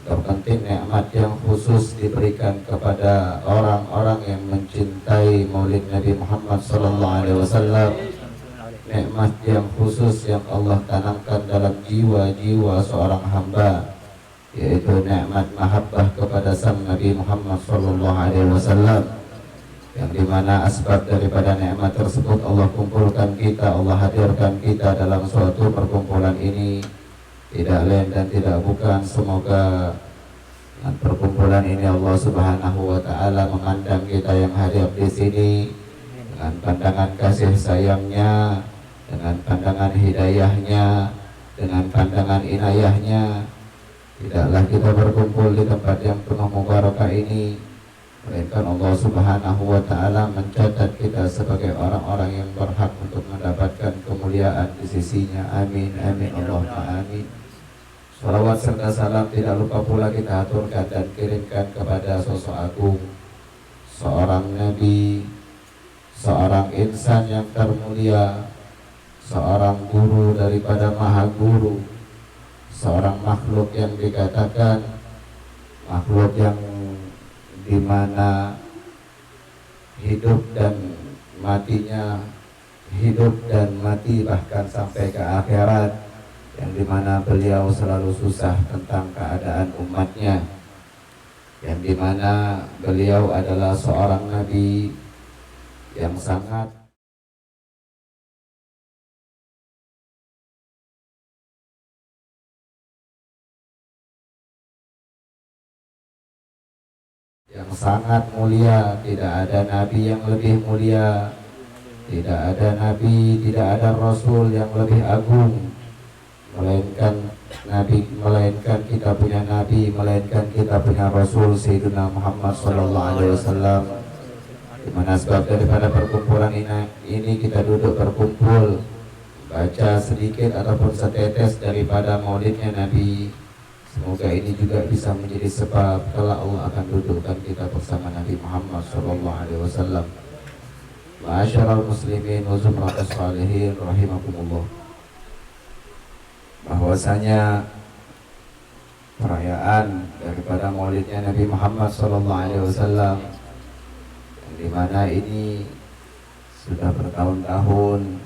Terpenting nikmat yang khusus diberikan kepada orang-orang yang mencintai Maulid Nabi Muhammad SAW. Nikmat yang khusus yang Allah tanamkan dalam jiwa-jiwa seorang hamba, yaitu nikmat mahabbah kepada sang Nabi Muhammad SAW, yang dimana asbab daripada nikmat tersebut Allah kumpulkan kita, Allah hadirkan kita dalam suatu perkumpulan ini. Tidak lain dan tidak bukan, semoga dengan perkumpulan ini Allah Subhanahu wa taala memandang kita yang hadir di sini dengan pandangan kasih sayangnya, dengan pandangan hidayahnya, dengan pandangan inayahnya. Tidaklah kita berkumpul di tempat yang penuh mubarakah ini, melainkan Allah Subhanahu wa taala mencatat kita sebagai orang-orang yang berhak untuk mendapatkan kemuliaan di sisinya. Amin amin Allahumma amin. Salawat serta salam tidak lupa pula kita aturkan dan kirimkan kepada sosok agung, seorang nabi, seorang insan yang termulia, seorang guru daripada maha guru, seorang makhluk yang dikatakan makhluk yang dimana hidup dan matinya, hidup dan mati bahkan sampai ke akhirat, yang dimana beliau selalu susah tentang keadaan umatnya, yang dimana beliau adalah seorang nabi yang sangat mulia. Tidak ada nabi yang lebih mulia, tidak ada nabi, tidak ada rasul yang lebih agung melainkan kita punya nabi, melainkan kita punya rasul Sayyidina Muhammad SAW. Di mana sebab daripada perkumpulan ini kita duduk berkumpul, baca sedikit ataupun setetes daripada maulidnya Nabi. Semoga ini juga bisa menjadi sebab kalau Allah akan dudukkan kita bersama Nabi Muhammad SAW. Ma'asyiral muslimin wa zumratus salihin rahimakumullah. Bahwasanya perayaan daripada maulidnya Nabi Muhammad SAW, yang dimana ini sudah bertahun-tahun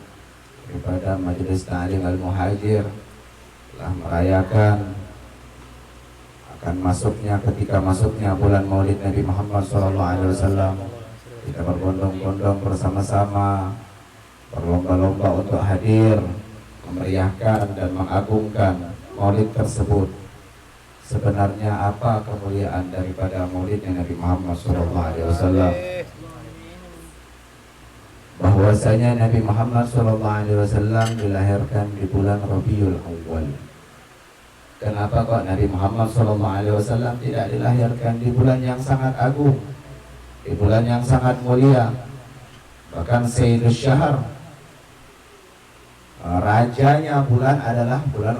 daripada Majelis Ta'lim Al-Muhajir telah merayakan akan ketika masuknya bulan Maulid Nabi Muhammad SAW. Kita berbondong-bondong bersama-sama, berlomba-lomba untuk hadir, memeriahkan dan mengagungkan Maulid tersebut. Sebenarnya apa kemuliaan daripada Maulidnya Nabi Muhammad SAW? Bahwasanya Nabi Muhammad SAW dilahirkan di bulan Rabiul Awal. Kenapa kok Nabi Muhammad SAW tidak dilahirkan di bulan yang sangat agung, di bulan yang sangat mulia, bahkan Sayyidus Syahr, rajanya bulan adalah bulan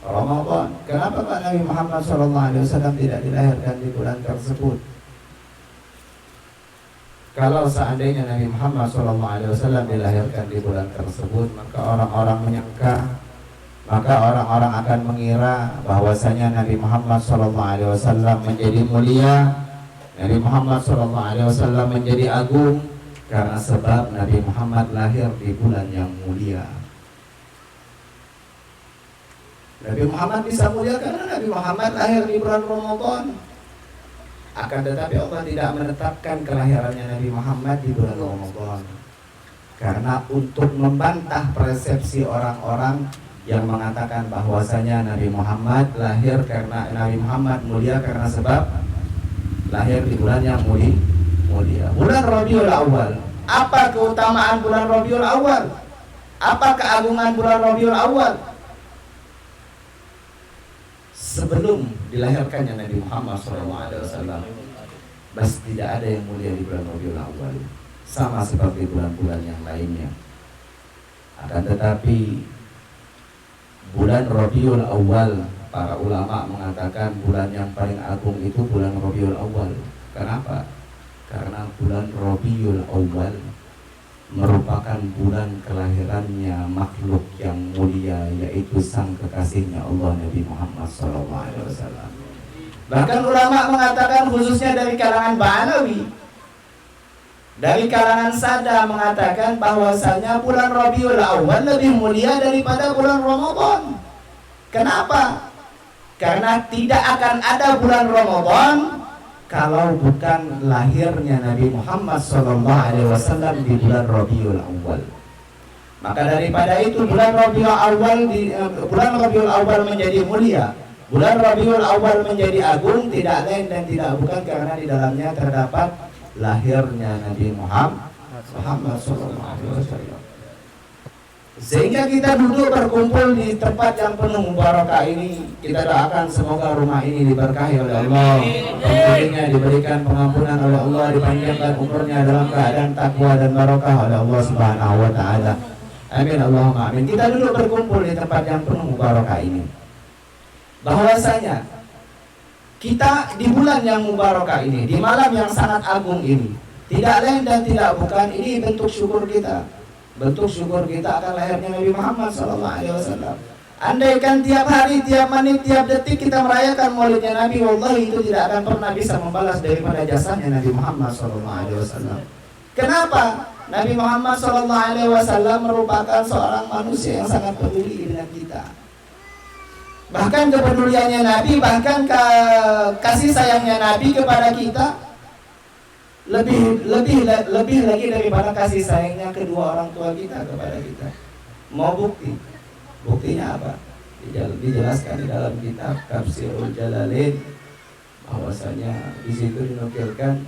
Ramadan. Kenapa kok Nabi Muhammad SAW tidak dilahirkan di bulan tersebut? Kalau seandainya Nabi Muhammad SAW dilahirkan di bulan tersebut, maka orang-orang akan mengira bahwasanya Nabi Muhammad SAW menjadi mulia, Nabi Muhammad SAW menjadi agung, karena sebab Nabi Muhammad lahir di bulan yang mulia. Nabi Muhammad bisa mulia karena Nabi Muhammad lahir di bulan Ramadan. Akan tetapi Allah tidak menetapkan kelahirannya Nabi Muhammad di bulan Ramadan, karena untuk membantah persepsi orang-orang yang mengatakan bahwasanya Nabi Muhammad lahir karena Nabi Muhammad mulia karena sebab lahir di bulan yang mulia. Bulan Rabiul Awal. Apa keutamaan bulan Rabiul Awal? Apa keagungan bulan Rabiul Awal? Sebelum dilahirkannya Nabi Muhammad SAW, tidak ada yang mulia di bulan Rabiul Awal, sama seperti bulan-bulan yang lainnya. Akan tetapi bulan Rabiul Awal, para ulama mengatakan bulan yang paling agung itu bulan Rabiul Awal. Kenapa? Karena bulan Rabiul Awal merupakan bulan kelahirannya makhluk yang mulia, yaitu sang kekasihnya Allah Nabi Muhammad SAW. Bahkan ulama mengatakan, khususnya dari kalangan Ba'alawi, dari kalangan Sada, mengatakan bahwasanya bulan Rabiul Awal lebih mulia daripada bulan Ramadan. Kenapa? Karena tidak akan ada bulan Ramadan kalau bukan lahirnya Nabi Muhammad SAW di bulan Rabiul Awal. Maka daripada itu bulan Rabiul Awal menjadi mulia, bulan Rabiul Awal menjadi agung, tidak lain dan tidak bukan karena di dalamnya terdapat lahirnya Nabi Muhammad SAW. Sehingga kita duduk berkumpul di tempat yang penuh mubarakah ini. Kita doakan semoga rumah ini diberkahi oleh Allah, penghuninya diberikan pengampunan oleh Allah, dipanjangkan umurnya dalam keadaan takwa dan barakah oleh Allah Subhanahu wa taala. Amin Allahumma amin. Kita duduk berkumpul di tempat yang penuh mubarakah ini. Bahwasanya kita di bulan yang mubarakah ini, di malam yang sangat agung ini, tidak lain dan tidak bukan, ini bentuk syukur kita. Bentuk syukur kita akan lahirnya Nabi Muhammad SAW. Andaikan tiap hari, tiap menit, tiap detik kita merayakan maulidnya Nabi, wallahi itu tidak akan pernah bisa membalas daripada jasanya Nabi Muhammad SAW. Kenapa? Nabi Muhammad SAW merupakan seorang manusia yang sangat peduli dengan kita. Bahkan kepeduliannya Nabi, bahkan kasih sayangnya Nabi kepada kita lebih lagi daripada kasih sayangnya kedua orang tua kita kepada kita. Mau buktinya apa? Dijelaskan di dalam kitab Tafsirul Jalalain, bahwasanya di situ dinukilkan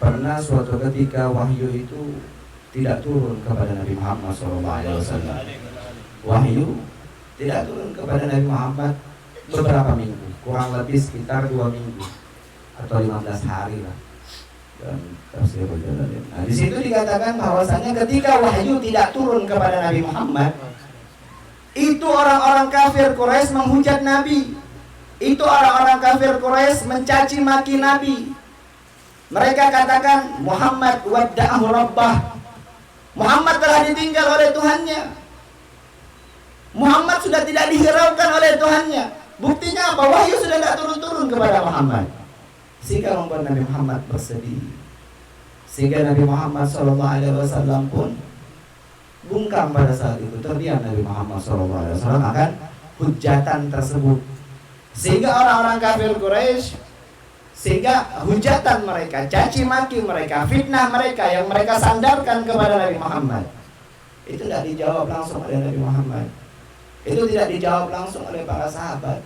pernah suatu ketika wahyu itu tidak turun kepada Nabi Muhammad SAW. Wahyu tidak turun kepada Nabi Muhammad beberapa minggu, kurang lebih sekitar 2 minggu atau 15 hari lah. Dan Tafsirul Jalalain. Nah, di situ dikatakan bahwasanya ketika wahyu tidak turun kepada Nabi Muhammad, itu orang-orang kafir Quraisy menghujat Nabi. Itu orang-orang kafir Quraisy mencaci maki Nabi. Mereka katakan Muhammad wadda'ahu rabbah. Muhammad telah ditinggal oleh Tuhannya. Muhammad sudah tidak dihiraukan oleh Tuhannya. Buktinya apa? Wahyu sudah tidak turun-turun kepada Muhammad. Sehingga membuat Nabi Muhammad bersedih. Sehingga Nabi Muhammad SAW pun bungkam pada saat itu, terdiam Nabi Muhammad SAW akan hujatan tersebut. Sehingga orang-orang kafir Quraisy, sehingga hujatan mereka, caci maki mereka, fitnah mereka yang mereka sandarkan kepada Nabi Muhammad, itu tidak dijawab langsung oleh Nabi Muhammad. Itu tidak dijawab langsung oleh para sahabat.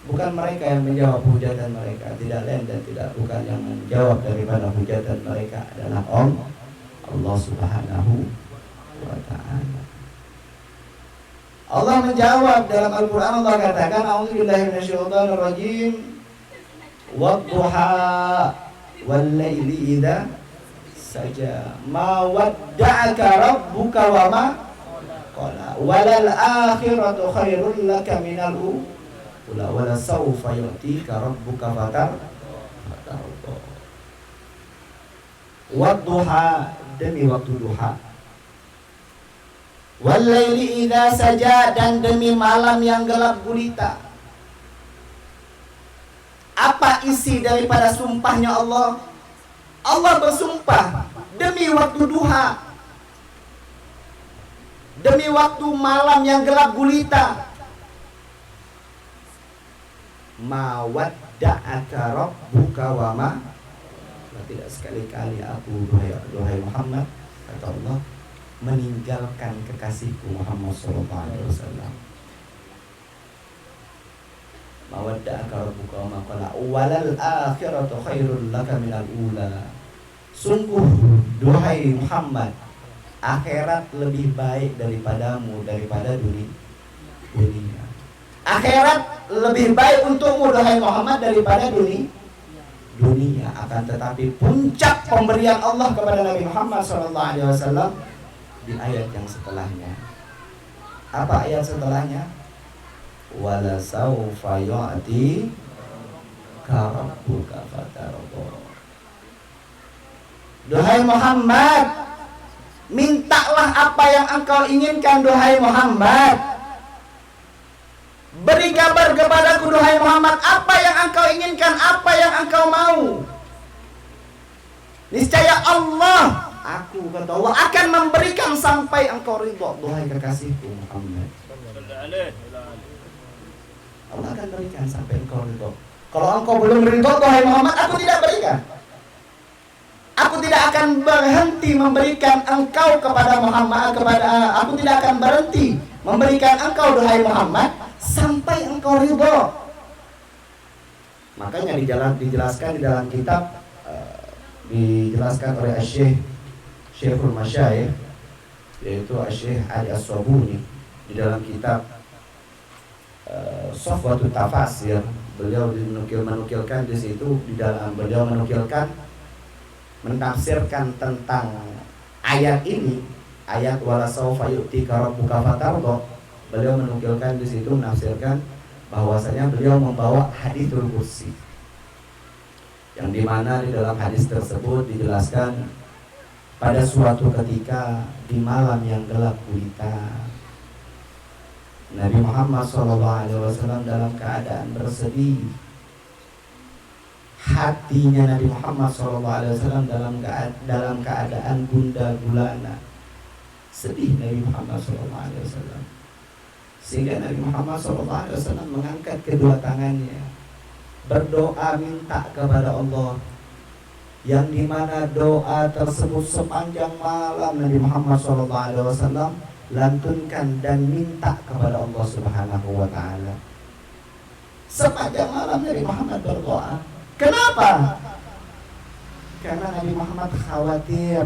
Bukan mereka yang menjawab hujatan mereka, tidak lain dan tidak bukan yang menjawab daripada hujatan mereka adalah Allah Subhanahu wa ta'ala. Allah menjawab dalam Al-Quran. Allah katakan, a'udzubillahi minasyaitonir rajim, wadduha wal laili idza saja, ma wadda'aka rabbuka wa ma qala, walal akhiratu khairul laka minal ula wala sawfa yu'tika rabbuka fatarda. Wadduha, demi waktu duha, walaili idza saja, dan demi malam yang gelap gulita. Apa isi daripada sumpahnya Allah? Allah bersumpah demi waktu duha, demi waktu malam yang gelap gulita. Ma wadda'aka rabbuka wa ma, tidak sekali-kali aku, duhai Muhammad, kata Allah, meninggalkan kekasihku Muhammad SAW. Mawadda'aka rabbuka wa ma qala, walal akhiratu khairul laka minal ula. Sungguh duhai Muhammad, akhirat lebih baik daripadamu daripada dunia. Akhirat lebih baik untukmu duhai Muhammad daripada dunia. Akan tetapi puncak pemberian Allah kepada Nabi Muhammad SAW di ayat yang setelahnya. Apa ayat setelahnya? Wala sawfa yu'tika rabbuka fatarda. Duhai Muhammad, mintalah apa yang engkau inginkan duhai Muhammad. Beri kabar kepadaku duhai Muhammad, apa yang engkau inginkan, apa yang engkau mau. Niscaya Allah, aku kata Allah, akan memberikan sampai engkau ridho duhai kekasihku Muhammad. Allah akan berikan sampai engkau ridho. Kalau engkau belum ridho duhai Muhammad, aku tidak berikan. Aku tidak akan berhenti memberikan engkau kepada Muhammad, aku tidak akan berhenti memberikan engkau duhai Muhammad sampai engkau ridho. Makanya dijelaskan di dalam kitab, dijelaskan oleh Syekhul Masyayikh, yaitu Syekh Ali As-Sabuni, di dalam kitab Safwatut Tafasir. Beliau menukilkan di situ, di dalam beliau mentafsirkan tentang ayat ini, ayat wala sawfa yu'tika rabbuka fatarda. Beliau menukilkan di situ, menafsirkan bahwasanya beliau membawa haditsul qudsi, yang dimana di dalam hadis tersebut dijelaskan pada suatu ketika di malam yang gelap gulita, Nabi Muhammad SAW dalam keadaan bersedih. Hatinya Nabi Muhammad SAW dalam keadaan gundah gulana, sedih Nabi Muhammad SAW. Sehingga Nabi Muhammad SAW mengangkat kedua tangannya, berdoa minta kepada Allah, yang dimana doa tersebut sepanjang malam Nabi Muhammad SAW lantunkan dan minta kepada Allah Subhanahu wa ta'ala. Sepanjang malam Nabi Muhammad berdoa. Kenapa? Karena Nabi Muhammad khawatir.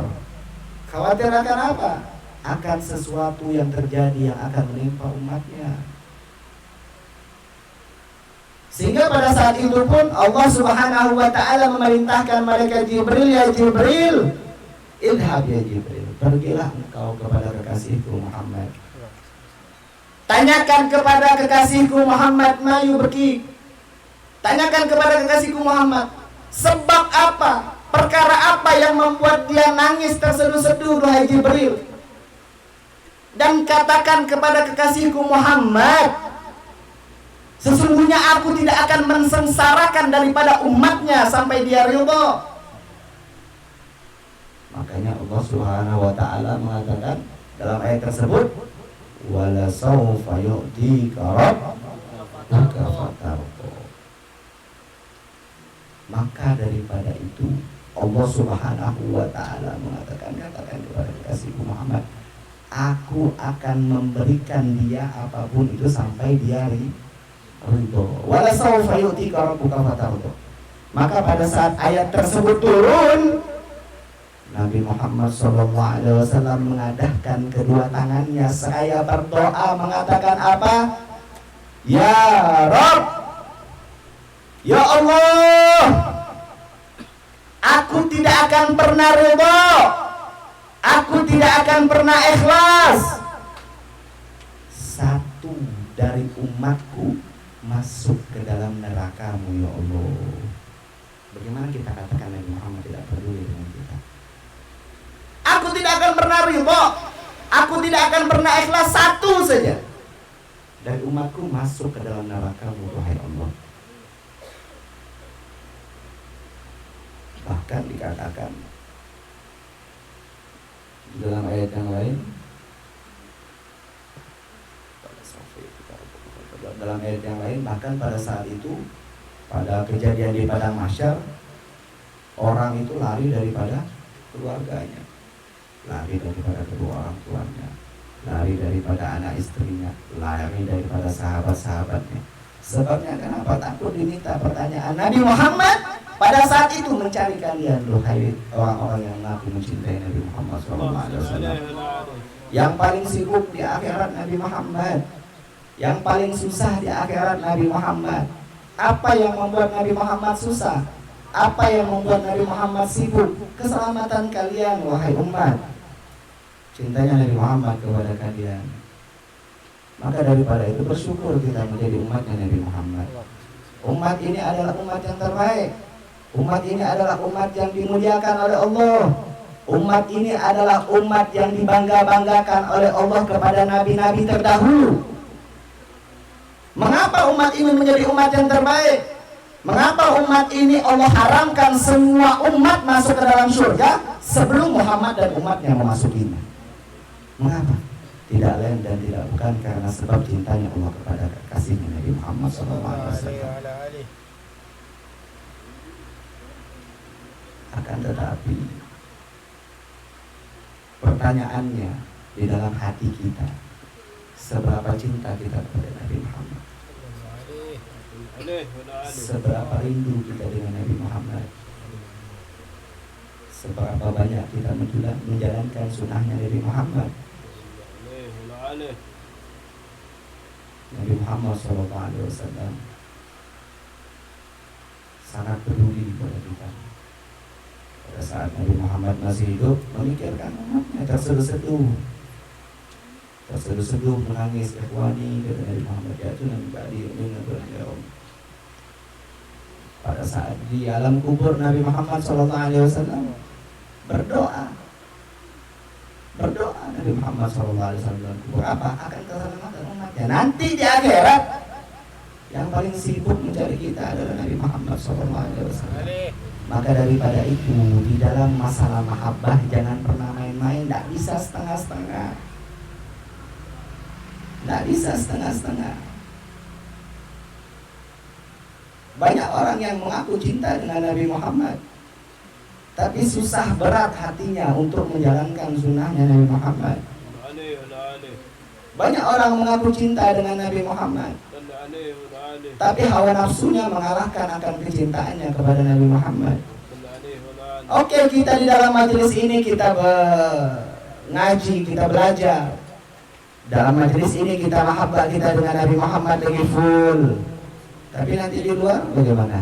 Khawatir akan apa? Akan sesuatu yang terjadi yang akan menimpa umatnya. Sehingga pada saat itu pun Allah Subhanahu wa ta'ala memerintahkan malaikat Jibril, ya Jibril, idhab ya Jibril, pergilah engkau kepada kekasihku Muhammad. Tanyakan kepada kekasihku Muhammad ma yubki. Tanyakan kepada kekasihku Muhammad, sebab apa, perkara apa yang membuat dia nangis terseduh-seduh, wahai Jibril. Dan katakan kepada kekasihku Muhammad, sesungguhnya aku tidak akan mensengsarakan daripada umatnya sampai dia ridho. Makanya Allah Subhanahu wa ta'ala mengatakan, Dalam ayat tersebut, wala sawfa yu'tika rabbuka fatarda. Maka daripada itu Allah Subhanahu wa taala mengatakan, katakan kepada kekasihku Muhammad, aku akan memberikan dia apapun itu sampai dia ridho. Wala sawfa yu'tika rabbuka fatarda. Maka pada saat ayat tersebut turun, Nabi Muhammad SAW mengadahkan kedua tangannya seraya berdoa mengatakan apa? Ya Rabb, ya Allah, aku tidak akan pernah ridho, aku tidak akan pernah ikhlas satu dari umatku masuk ke dalam neraka-Mu ya Allah. Bagaimana kita katakan Nabi Muhammad tidak peduli dengan kita? Aku tidak akan pernah ridho, aku tidak akan pernah ikhlas satu saja dari umatku masuk ke dalam neraka-Mu wahai Allah. Bahkan dikatakan di dalam ayat yang lain, bahkan pada saat itu, pada kejadian di padang mahsyar, orang itu lari daripada keluarganya, lari daripada kedua orang tuanya, lari daripada anak istrinya, lari daripada sahabat-sahabatnya. Sebabnya kenapa? Takut diminta pertanyaan. Nabi Muhammad pada saat itu mencari kalian, hai orang-orang yang mengaku mencintai Nabi Muhammad SAW. Yang paling sibuk di akhirat Nabi Muhammad, yang paling susah di akhirat Nabi Muhammad. Apa yang membuat Nabi Muhammad susah? Apa yang membuat Nabi Muhammad sibuk? Keselamatan kalian wahai umat, cintanya Nabi Muhammad kepada kalian. Maka daripada itu bersyukur kita menjadi umatnya Nabi Muhammad. Umat ini adalah umat yang terbaik. Umat ini adalah umat yang dimuliakan oleh Allah. Umat ini adalah umat yang dibangga-banggakan oleh Allah kepada nabi-nabi terdahulu. Mengapa umat ini menjadi umat yang terbaik? Mengapa umat ini Allah haramkan semua umat masuk ke dalam surga sebelum Muhammad dan umatnya memasukinya? Mengapa? Tidak lain dan tidak bukan karena sebab cintanya Allah kepada kekasihnya Nabi Muhammad SAW. Akan tetapi pertanyaannya di dalam hati kita, seberapa cinta kita kepada Nabi Muhammad? Seberapa rindu kita dengan Nabi Muhammad? Seberapa banyak kita menjalankan sunnahnya Nabi Muhammad? Nabi Muhammad SAW sangat peduli pada kita. Pada saat Nabi Muhammad masih hidup, memikirkan umatnya, terseduh-seduh menangis, ikhwani, kata Nabi Muhammad, ya itu Nabi Badi, pada saat di alam kubur Nabi Muhammad SAW berdoa Nabi Muhammad SAW kubur apa? Akan keselamatan umatnya. Nanti di akhirat yang paling sibuk mencari kita adalah Nabi Muhammad SAW. Maka daripada itu, di dalam masalah mahabbah jangan pernah main-main. Tidak bisa setengah-setengah. Tidak bisa setengah-setengah. Banyak orang yang mengaku cinta dengan Nabi Muhammad, tapi susah berat hatinya untuk menjalankan sunnahnya Nabi Muhammad. Banyak orang mengaku cinta dengan Nabi Muhammad, tapi hawa nafsunya mengalahkan akan kecintaannya kepada Nabi Muhammad. Oke, kita di dalam majelis ini kita ngaji, kita belajar. Dalam majelis ini kita mahabbah kita dengan Nabi Muhammad lagi full. Tapi nanti di luar bagaimana?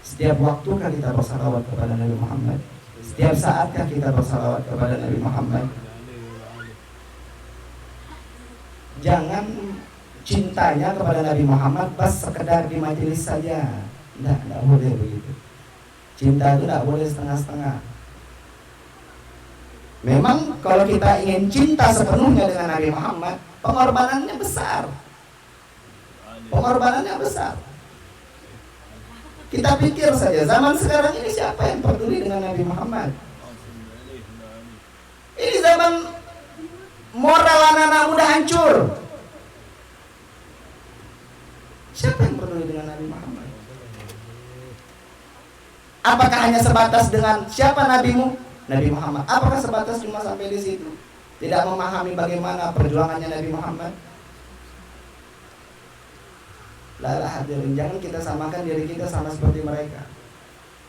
Setiap waktukah kita bersalawat kepada Nabi Muhammad? Setiap saatkah kita bersalawat kepada Nabi Muhammad? Jangan cintanya kepada Nabi Muhammad pas sekedar di majelis saja. Tidak boleh begitu. Cinta itu tidak boleh setengah-setengah. Memang kalau kita ingin cinta sepenuhnya dengan Nabi Muhammad, pengorbanannya besar. Pengorbanannya besar. Kita pikir saja, zaman sekarang ini siapa yang peduli dengan Nabi Muhammad? Ini zaman moral anak-anak muda hancur. Siapa yang peduli dengan Nabi Muhammad? Apakah hanya sebatas dengan siapa nabimu? Nabi Muhammad. Apakah sebatas cuma sampai di situ? Tidak memahami bagaimana perjuangannya Nabi Muhammad? Lah hadirin, jangan kita samakan diri kita sama seperti mereka.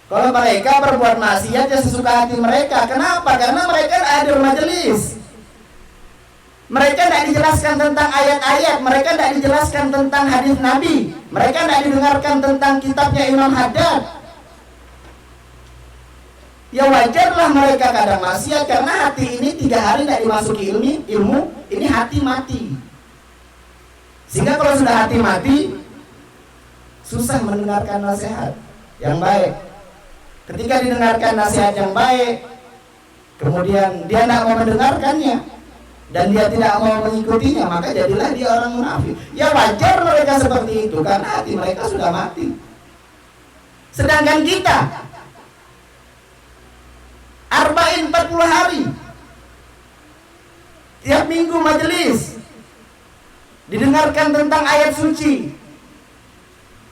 Kalau mereka berbuat maksiat ya sesuka hati mereka. Kenapa? Karena mereka hadir majelis. Mereka tidak dijelaskan tentang ayat-ayat, mereka tidak dijelaskan tentang hadis Nabi, mereka tidak didengarkan tentang kitabnya Imam Haddad. Ya wajarlah mereka kadang maksiat karena hati ini 3 hari tidak dimasuki ilmu, ini hati mati. Sehingga kalau sudah hati mati, susah mendengarkan nasihat yang baik. Ketika didengarkan nasihat yang baik, kemudian dia tidak mau mendengarkannya dan dia tidak mau mengikutinya, maka jadilah dia orang munafik. Ya wajar mereka seperti itu karena hati mereka sudah mati. Sedangkan kita Arba'in 40 hari tiap minggu majelis, didengarkan tentang ayat suci,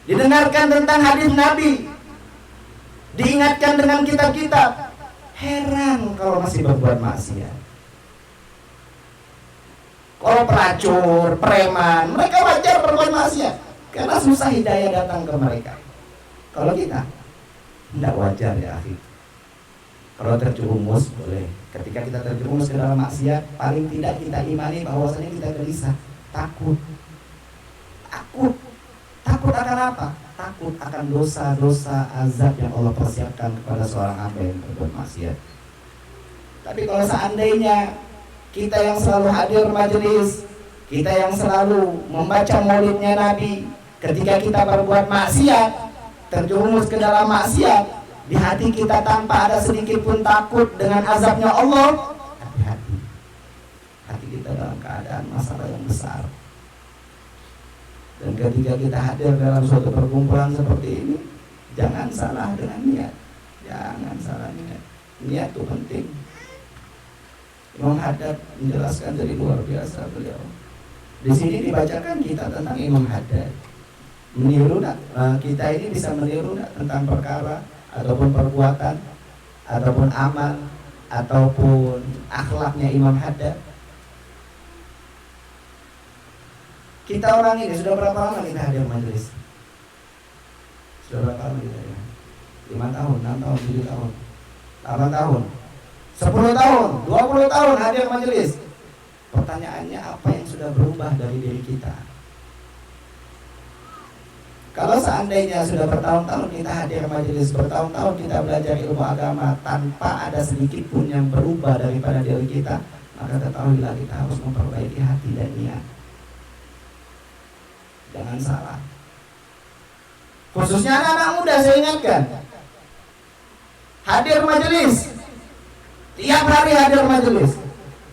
didengarkan tentang hadis Nabi, diingatkan dengan kitab-kitab. Heran kalau masih berbuat maksiat. Kalau pelacur, preman, mereka wajar berbuat maksiat karena susah hidayah datang ke mereka. Kalau kita tidak wajar ya akhi. Kalau terjerumus boleh. Ketika kita terjerumus ke dalam maksiat, paling tidak kita imani bahwasanya kita gelisah, takut. Takut akan apa? Takut akan dosa-dosa azab yang Allah persiapkan kepada seorang hamba yang berbuat maksiat. Tapi kalau seandainya kita yang selalu hadir majelis, kita yang selalu membaca maulidnya Nabi, ketika kita berbuat maksiat, terjerumus ke dalam maksiat, di hati kita tanpa ada sedikit pun takut dengan azabnya Allah, hati-hati. Hati kita dalam keadaan masalah yang besar. Dan ketika kita hadir dalam suatu perkumpulan seperti ini, jangan salah dengan niat. Jangan salah niat. Niat itu penting. Imam Haddad menjelaskan dari luar biasa beliau. Di sini dibacakan kita tentang Imam Haddad. Meniru kita ini bisa meniru tentang perkara ataupun perbuatan ataupun amal ataupun akhlaknya Imam Haddad. Kita orang ini sudah berapa lama kita hadir majelis? Sudah berapa lama kita hadir? 5 tahun, 6 tahun, 7 tahun, 8 tahun, 10 tahun, 20 tahun hadir majelis. Pertanyaannya, apa yang sudah berubah dari diri kita? Kalau seandainya sudah bertahun-tahun kita hadir majelis, bertahun-tahun kita belajar ilmu agama tanpa ada sedikit pun yang berubah daripada diri kita, maka ketahuilah kita harus memperbaiki hati dan niat. Jangan salah. Khususnya anak-anak muda, saya ingatkan, hadir majelis, tiap hari hadir majelis,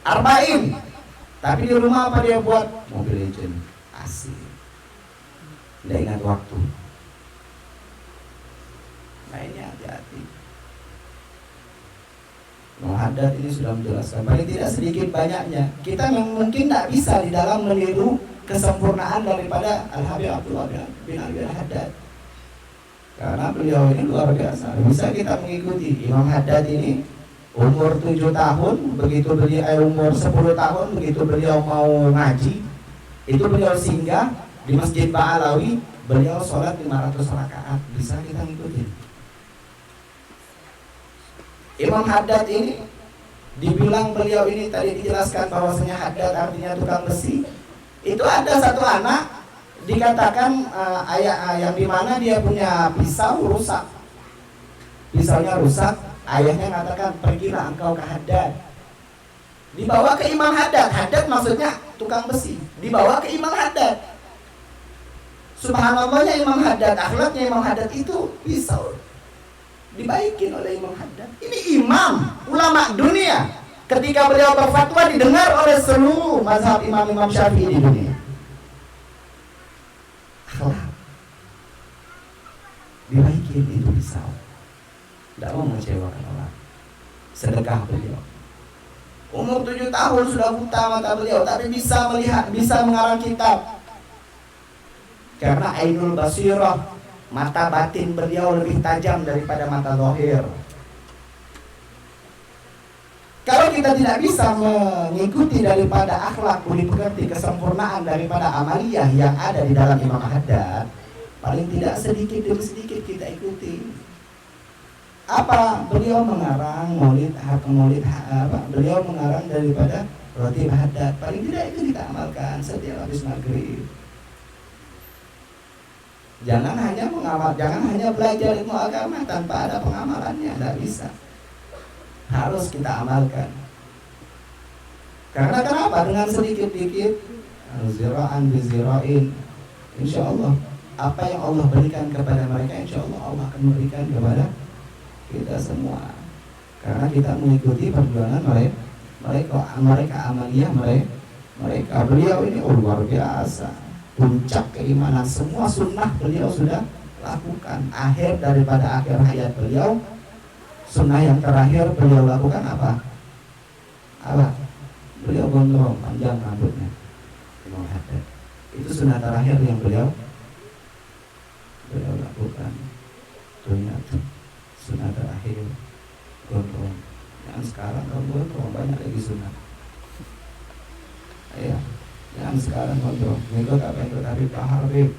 arba'in. Tapi di rumah apa dia buat? Mobile Legend, asik. Tidak ingat waktu. Mainnya hati-hati. Imam Haddad ini sudah menjelaskan, paling tidak sedikit banyaknya kita mungkin tidak bisa di dalam meniru kesempurnaan daripada Al-Habib Abdullah bin Abi Al-Haddad. Karena beliau ini luar biasa. Bisa kita mengikuti Imam Haddad ini umur 7 tahun, begitu beliau umur 10 tahun, begitu beliau mau ngaji, itu beliau singgah di Masjid Ba'alawi, beliau sholat 500 rakaat. Bisa kita ngikutin. Imam Haddad ini dibilang beliau ini tadi dijelaskan bahwasanya Haddad artinya tukang besi. Itu ada satu anak dikatakan ayah yang dimana dia punya pisau rusak, pisaunya rusak. Ayahnya mengatakan, pergilah engkau ke Haddad. Dibawa ke Imam Haddad. Haddad maksudnya tukang besi. Dibawa ke Imam Haddad. Subhanallahnya Imam Haddad, akhlaknya Imam Haddad itu pisau dibaikin oleh Imam Haddad. Ini imam, ulama dunia. Ketika beliau berfatwa didengar oleh seluruh mazhab imam-imam Syafi'i di dunia. Akhlak dibaikin itu pisau. Tidak mau mengecewakan orang. Sedekah beliau. Umur 7 tahun sudah buta mata beliau, tapi bisa melihat, bisa mengarang kitab. Karena ainul basirah, mata batin beliau lebih tajam daripada mata zahir. Kalau kita tidak bisa mengikuti daripada akhlak budi pekerti, kesempurnaan daripada amaliyah yang ada di dalam Imam Haddad, paling tidak sedikit demi sedikit kita ikuti. Apa beliau mengarang maulid beliau mengarang daripada Roti Haddad, paling tidak itu kita amalkan setiap habis maghrib. Jangan hanya belajar ilmu agama tanpa ada pengamalannya, tidak bisa. Harus kita amalkan. Karena kenapa? Dengan sedikit-sedikit zira'an bizira'in, insya Allah apa yang Allah berikan kepada mereka, insya Allah akan memberikan kepada kita semua. Karena kita mengikuti perjuangan mereka amaliyah mereka. Beliau ini luar biasa, puncak keimanan, semua sunnah beliau sudah lakukan. Akhir daripada akhir hayat beliau, sunnah yang terakhir beliau lakukan apa? Beliau gondrong, panjang rambutnya. Imam Haddad. Itu sunnah terakhir yang beliau lakukan. Ternyata sunnah terakhir gondrong. Jangan sekarang kalau gondrong banyak lagi sunnah. Ya, jangan sekarang gondrong. Mengikut apa yang tetapi Pak Habib.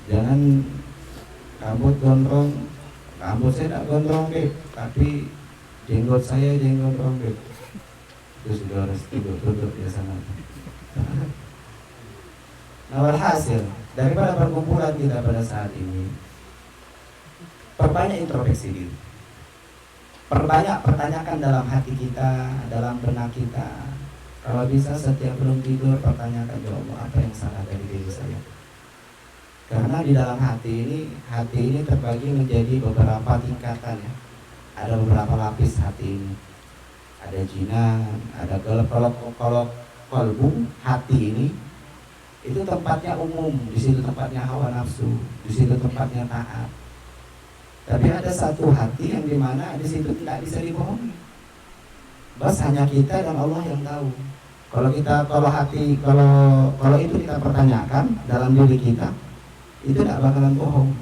Jangan rambut gondrong, rambut saya tidak gondrong Beb, tapi jenggot saya gondrong Beb. Itu sudah harus tutup ya sana. Nah, walhasil daripada perkumpulan kita pada saat ini, perbanyak introspeksi diri, perbanyak pertanyakan dalam hati kita, dalam benak kita. Kalau bisa setiap belum tidur pertanyakan, ya Allah, apa yang salah dari diri saya? Karena di dalam hati ini terbagi menjadi beberapa tingkatan ya. Ada beberapa lapis hati ini. Ada jinan, ada kalau kalbu, hati ini itu tempatnya umum, di situ tempatnya hawa nafsu, di situ tempatnya taat. Tapi ada satu hati yang dimana di situ tidak bisa dibohongi. Bas hanya kita dan Allah yang tahu. Kalau itu kita pertanyakan dalam diri kita, itu tidak bakalan bohong.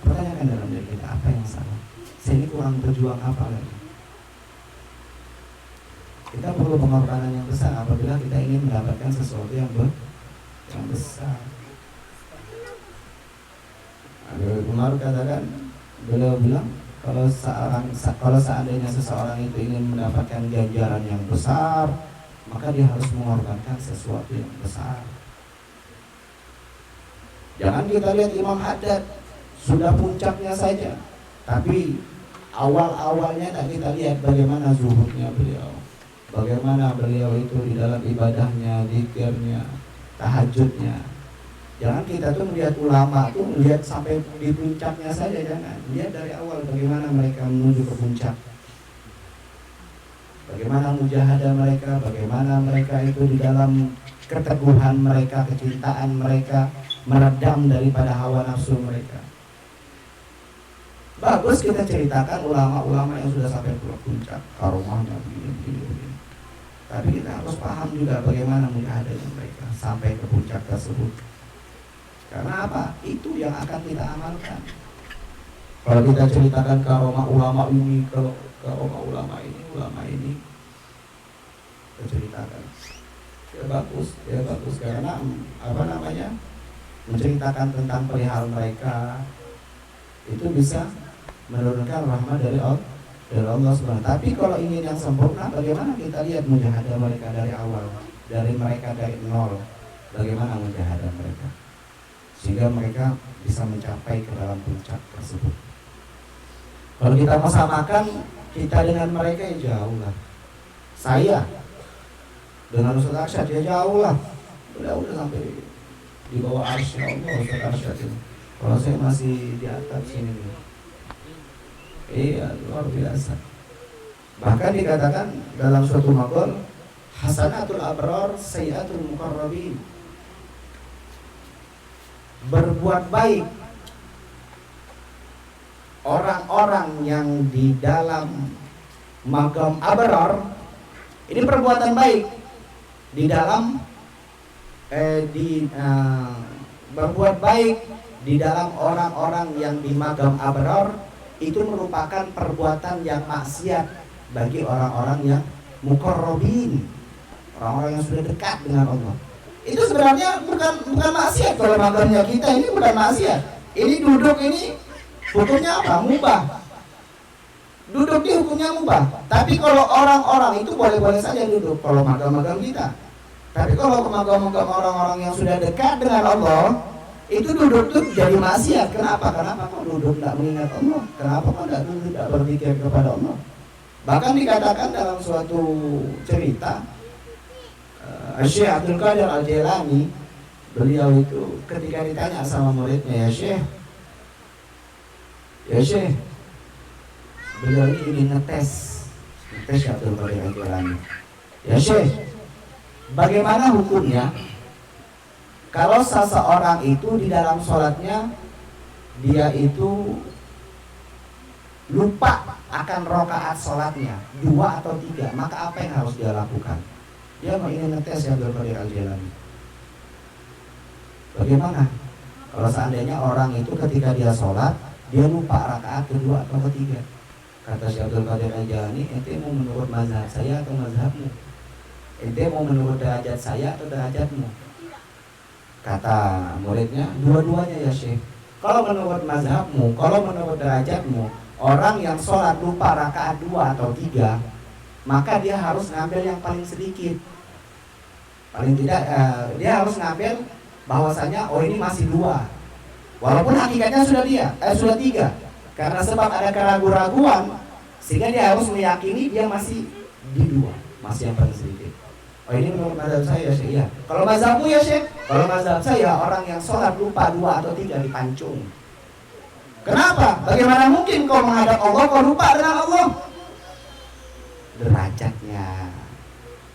Pertanyakan dalam diri kita, apa yang salah? Saya ini kurang berjuang apa lagi? Kita perlu pengorbanan yang besar apabila kita ingin mendapatkan sesuatu yang besar. Umar katakan, beliau bilang, kalau seandainya seseorang itu ingin mendapatkan ganjaran yang besar, maka dia harus mengorbankan sesuatu yang besar. Jangan kita lihat Imam Haddad sudah puncaknya saja, tapi awal-awalnya kita lihat bagaimana zuhudnya beliau, bagaimana beliau itu di dalam ibadahnya, zikirnya, tahajudnya. Jangan kita tuh melihat ulama tuh melihat sampai di puncaknya saja, jangan. Lihat dari awal bagaimana mereka menuju ke puncak, bagaimana mujahadah mereka, bagaimana mereka itu di dalam keteguhan mereka, kecintaan mereka, meredam daripada hawa nafsu mereka. Bagus kita ceritakan ulama-ulama yang sudah sampai ke puncak, karomahnya begini. Tapi kita harus paham juga bagaimana mujahadahnya mereka sampai ke puncak tersebut. Karena apa? Itu yang akan kita amalkan. Kalau kita ceritakan karomah ulama ini, karomah ulama ini, kita ceritakan. Ya bagus karena menceritakan tentang perihal mereka itu bisa menurunkan rahmat dari Allah SWT. Tapi kalau ingin yang sempurna, bagaimana kita lihat mujahadah mereka dari awal, dari mereka dari nol, bagaimana mujahadah mereka sehingga mereka bisa mencapai ke dalam puncak tersebut. Kalau kita mau samakan kita dengan mereka, ya jauh lah. Saya dengan Ustaz Arsyad ya jauh lah, udah sampai di bawah arsy Allah Ustaz Arsyad ini. Kalau saya masih di atas sini nih. Iya, luar biasa. Bahkan dikatakan dalam suatu maqal, hasanatul abrar sayyatul muqarrabin. Berbuat baik orang-orang yang di dalam makam abrar, ini perbuatan baik di dalam berbuat baik di dalam orang-orang yang di makam abrar itu merupakan perbuatan yang maksiat bagi orang-orang yang muqarrabin, orang-orang yang sudah dekat dengan Allah. Itu sebenarnya bukan maksiat. Kalau makamnya kita ini bukan maksiat. Ini duduk ini hukumnya apa? Mubah. Duduk di hukumnya mubah. Tapi kalau orang-orang itu boleh-boleh saja duduk kalau makam-makam kita. Tapi kalau makam-makam orang-orang yang sudah dekat dengan Allah, itu duduk itu jadi maksiat. Kenapa? Kenapa kok duduk tidak mengingat Allah? Kenapa kok tidak berpikir kepada Allah? Bahkan dikatakan dalam suatu cerita, Syekh Abdul Qadir Al-Jailani, beliau itu ketika ditanya sama muridnya, ya Syekh, beliau ini ingin ngetes Syekh Abdul Qadir Al-Jailani. Ya Syekh, bagaimana hukumnya kalau seseorang itu di dalam sholatnya dia itu lupa akan rokaat sholatnya 2 atau 3, maka apa yang harus dia lakukan? Dia mau ingin ngetes ya Abdul Qadir Al-Jailani. Bagaimana kalau seandainya orang itu ketika dia sholat dia lupa rakaat kedua atau ketiga? Kata Syekh Abdul Qadir Al-Jailani, ente mau menurut mazhab saya atau mazhabmu? Ente mau menurut derajat saya atau derajatmu? Kata muridnya, dua-duanya ya Syekh. Kalau menurut mazhabmu, kalau menurut derajatmu, orang yang sholat lupa rakaat 2 atau 3, maka dia harus ngambil yang paling sedikit. Paling tidak dia harus ngambil bahwasanya oh ini masih 2. Walaupun hakikatnya sudah 3. Karena sebab ada keraguan-raguan sehingga dia harus meyakini dia masih di 2, masih yang paling sedikit. Oh ini menurut mazhab saya ya Syekh. Ya. Kalau mazhabmu ya Syekh? Kalau mazhab saya orang yang sholat lupa 2 atau 3 dipancung. Kenapa? Bagaimana mungkin kau menghadap Allah kau lupa dengan Allah? Derajatnya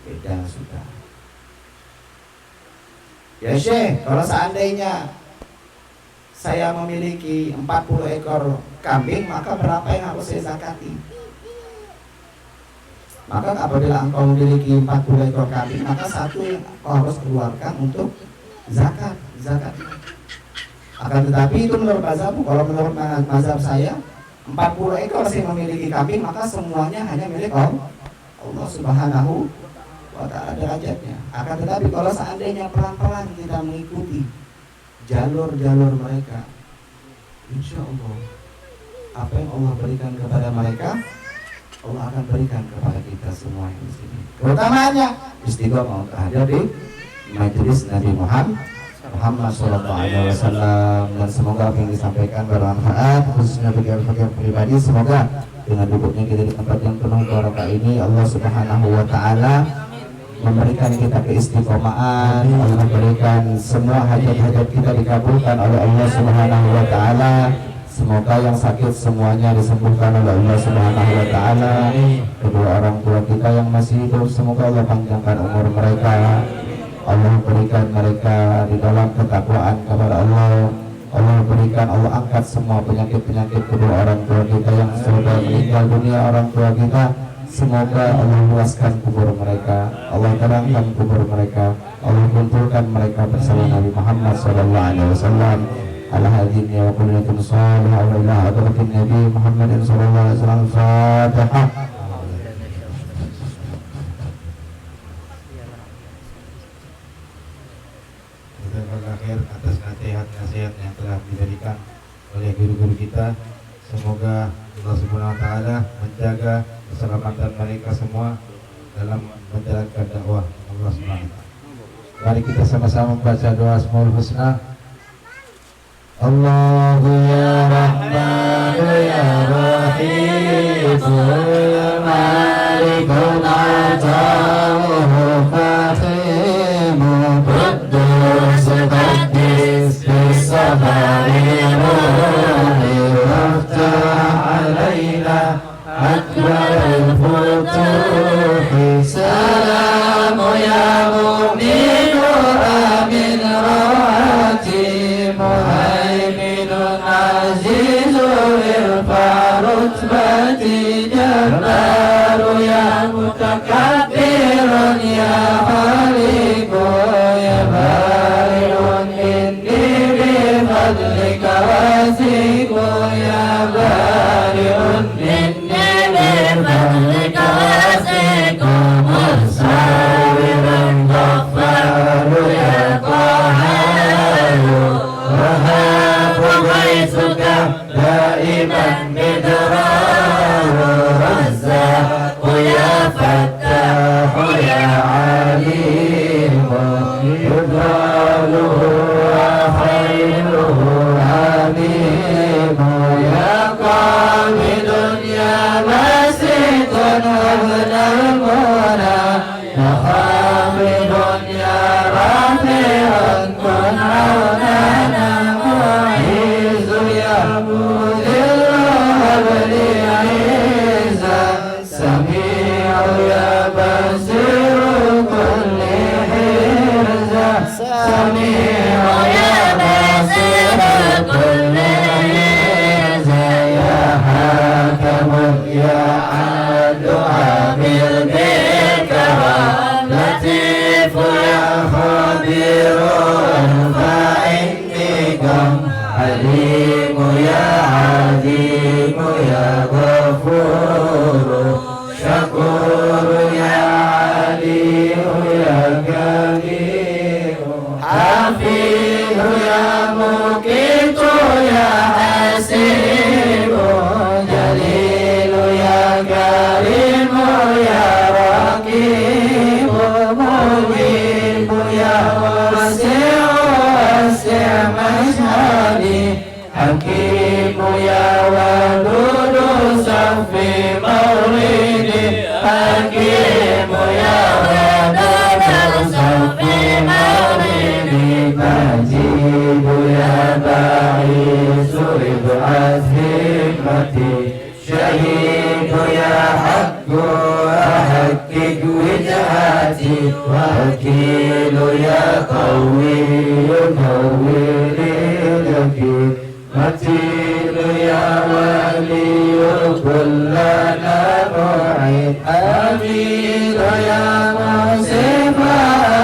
beda sudah. Ya Syekh, kalau seandainya saya memiliki 40 ekor kambing, maka berapa yang harus saya zakati? Maka apabila engkau memiliki 40 ekor kambing, maka 1 yang kau harus keluarkan untuk zakat. Akan tetapi itu menurut mazhabmu. Kalau menurut mazhab saya 40 ekor saya memiliki kambing, maka semuanya hanya milik Allah Subhanahu wa ta'ala derajatnya. Akan tetapi kalau seandainya pelan-pelan kita mengikuti jalur-jalur mereka, insya Allah apa yang Allah berikan kepada mereka, Allah akan berikan kepada kita semua yang di sini. Terutamanya istiqomah untuk hadir di majelis Nabi Muhammad SAW, dan semoga apa yang disampaikan bermanfaat khususnya bagi fakir pribadi. Semoga dengan duduknya kita di tempat yang penuh barokah ini Allah Subhanahu wa ta'ala memberikan kita keistiqomahan, Allah memberikan semua hajat-hajat kita dikabulkan oleh Allah Subhanahu wa ta'ala. Semoga yang sakit semuanya disembuhkan oleh Allah Subhanahu wa ta'ala. Kedua orang tua kita yang masih hidup, semoga Allah panjangkan umur mereka. Allah berikan mereka di dalam ketakwaan kepada Allah. Allah berikan, Allah angkat semua penyakit-penyakit kedua orang tua kita yang sudah meninggal dunia, orang tua kita. Semoga Allah luaskan kubur mereka, Allah terangkan kubur mereka, Allah kumpulkan mereka bersama Nabi Muhammad SAW. Ala hadhihi wa kullikum salih wa ila hadratin Nabi Muhammad SAW. Fatihah. Akhir atas nasihat-nasihat yang telah diberikan oleh guru-guru kita, semoga Allah Subhanahu wa ta'ala menjaga keselamatan mereka semua dalam menjalankan dakwah Allah Subhanahu wa ta'ala. Mari kita sama-sama membaca doa Asmaul Husna. Allahu ya Rahmanu ya Rahimu Malikun Ajamuhu Fahimu Quddus Qaddis Bisabari Ruhi Waftah Alayna Akbar al-Futuhi. Salamu ya mu'minu amin rawati muhaiminun azizu irfa rutbati jabbaru خافض يا رافع كن عوننا معيز يا مذل هب لي عزا سميع يا بصير كل حرزا سميع يا بصير كل حرزا يا حاكم يا عدل عامل بالكرم لطيف يا خبير فإنكم عليم يا عظيم يا غفور شكور يا عليم يا كبير حفيظ يا مقيت يا حسيب جليل يا كريم يا رقيب مجيب يا واسع واسع مشهدي حكيم يا ودود صفي مولدي حكيم يا ودود صفي مولدي مجيب يا باعث ابعث حكمتي شهيد يا حق أحقق وجهاتي وكيل يا قوي نور اليقين متين يا ولي كلنا معين أمين يا موسف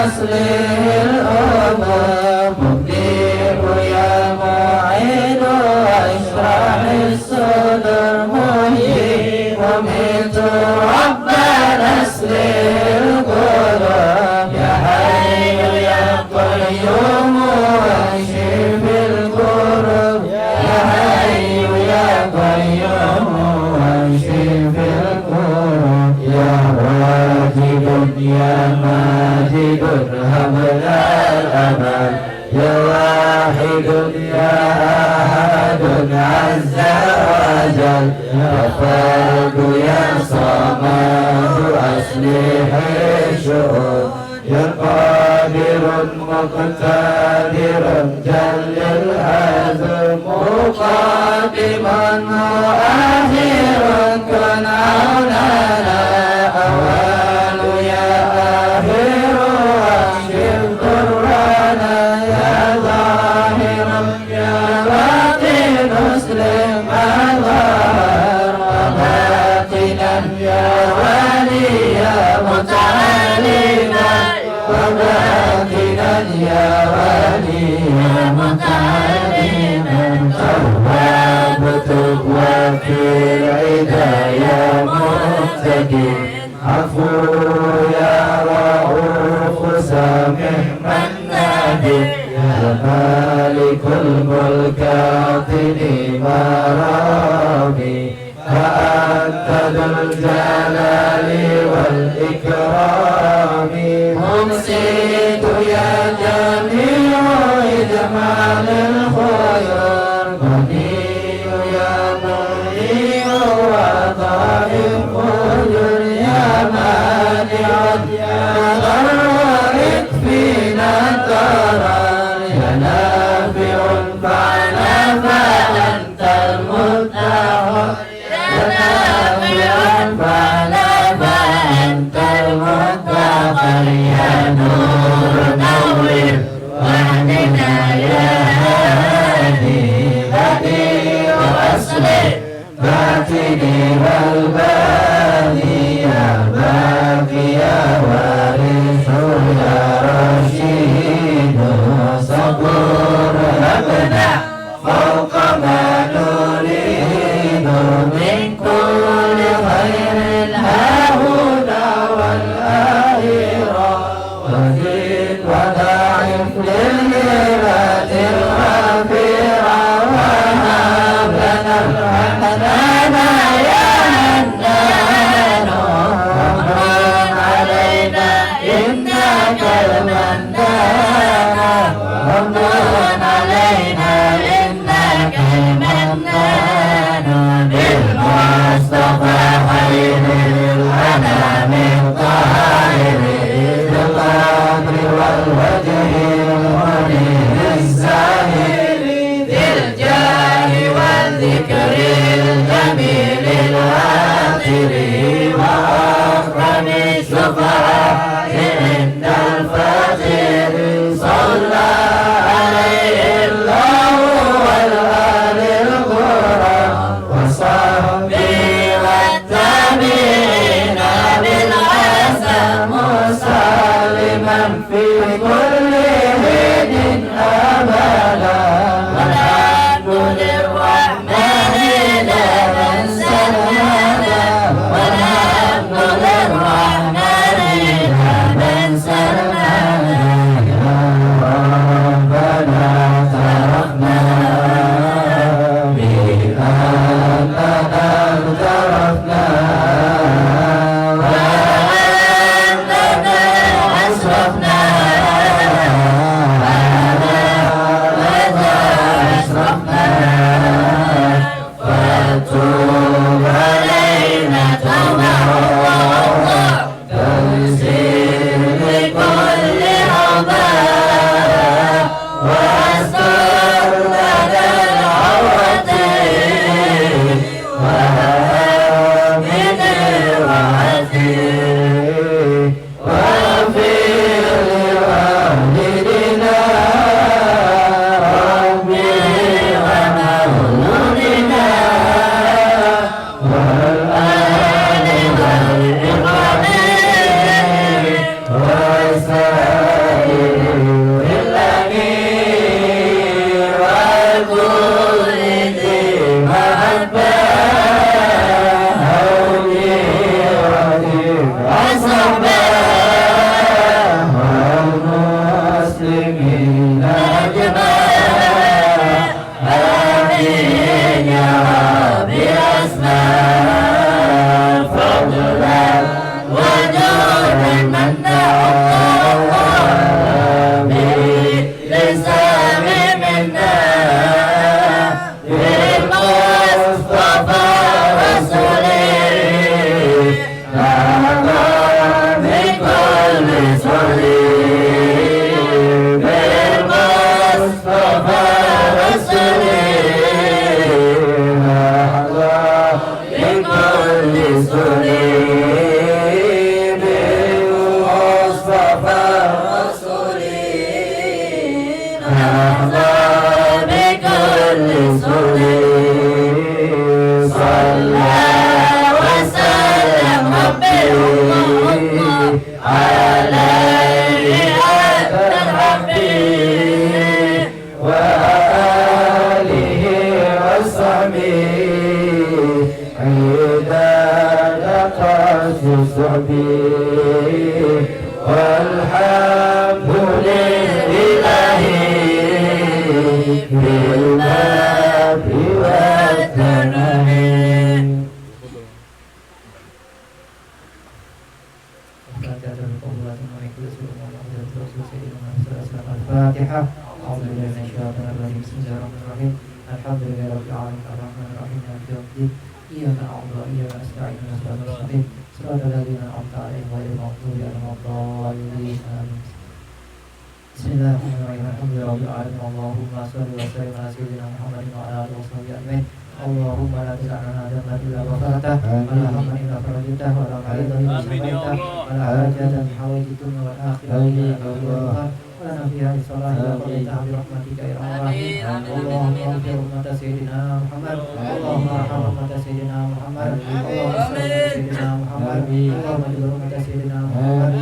أصلح الأمور مبدئ يا معين واشرح الصدر مهين ومت ربنا أصلح القلوب يا حي يا قيوم واشف الكرب يا حي يا قيوم واشف الكرب يا واجد يا ماجد هب لنا الأمل يا واحد يا أحد عز وجل يا فرد يا صمد أصلح الشؤون يا قادر مقتدر جل العزم مقدما وآخرا كن عوننا أول يا آخر واكشف ضرنا يا ظاهرا يا باطن اسلم الظاهر وباطنا يا ولي يا متعلما وباطنا يا ولي يا متعلما تواب تب وفي العدا يا متقين عفو يا رؤوف سامح من نادي يا مالك الملك اعطني مرامي فأنت ذو الجلال والإكرام ممسك يا جميع إجمال الخير غني يا مغني وطائف قدر يا مانع يا ضر اكفينا الضرر يا نافع فعلا فأنت المدعى يا نافع فعلا فأنت المدعى يا نور نور واهدنا يا هادي بديع أصلي باطني والباني يا باقي يا وارث يا رشيد صبور هبنا فوق ما نريد من كل خير الهاهنا والآخرة وزد وضاعف للهبات الغافرة وهب لنا الحنان يا هنان ومن علينا إنك المنان ومن علينا إنك المنان بالمصطفى خير الأنام الطاهر دائما في كل حين أبدا والحمد للرحمن لا ننسى المدى والحمد للرحمن لا ننسى المدى يا ربنا اعترفنا بأننا اغترفنا والحمد لله بالباب والتنعيم. الفاتحة. أعوذ بالله من الشيطان الرجيم. بسم الله الرحمن الرحيم. الحمد لله رب العالمين الرحمن الرحيم مالك يوم الدين. إياك نعبد وإياك نستعين اهدنا الصراط المستقيم صراط الذين أنعمت عليهم غير المغضوب عليهم ولا الضالين آمين. بسم الله الرحمن الرحيم. الحمد لله رب العالمين. اللهم صل وسلم على سيدنا محمد وعلى آله وصحبه أجمعين. اللهم لا تدع لنا ذنبا إلا غفرته ولا هما إلا فرجته ولا مريضا إلا شفيته ولا حاجة من حوائج الدنيا والآخرة إلا قضيتها ولنا فيها صلاح إلا قضيتها برحمتك يا أرحم الراحمين. اللهم اغفر أمة سيدنا محمد. اللهم ارحم أمة سيدنا محمد. اللهم اغفر أمة سيدنا محمد. اللهم اجبر أمة سيدنا محمد.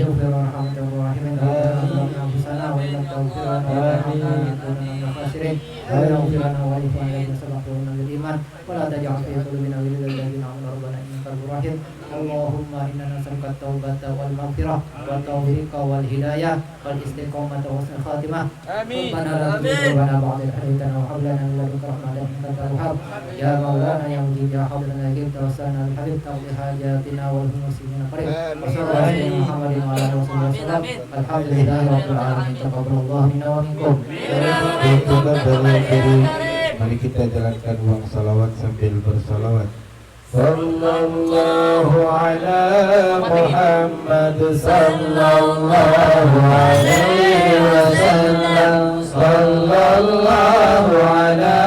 اغفر وارحم أنت الراحمين. ربنا أنفسنا وإن لم تغفر لنا وترحمنا لنكونن من الخاسرين. ربنا اغفر لنا ولإخواننا الذين سبقونا بالإيمان ولا تجعل في قلوبنا غلا للذين آمنوا ربنا إنك رؤوف رحيم. اللهم إنا نسألك التوبة والمغفرة والتوفيق والهداية والاستقامة وحسن الخاتمة. آمين. ربنا لا تزغ قلوبنا بعد إذ هديتنا وهب لنا من لدنك رحمة إنك أنت الوهاب. يا مولانا يا مجيب يا حبيبنا يا توسلنا بالحبيب تقضي حاجاتنا والمسلمين قريب. وصلى الله على محمد وعلى آله وصحبه وسلم. الحمد لله رب العالمين. تقبل الله منا ومنكم. Mari kita jalankan uang salawat sambil bersalawat. Sallallahu ala Muhammad sallallahu alaihi wasallam. Sallallahu ala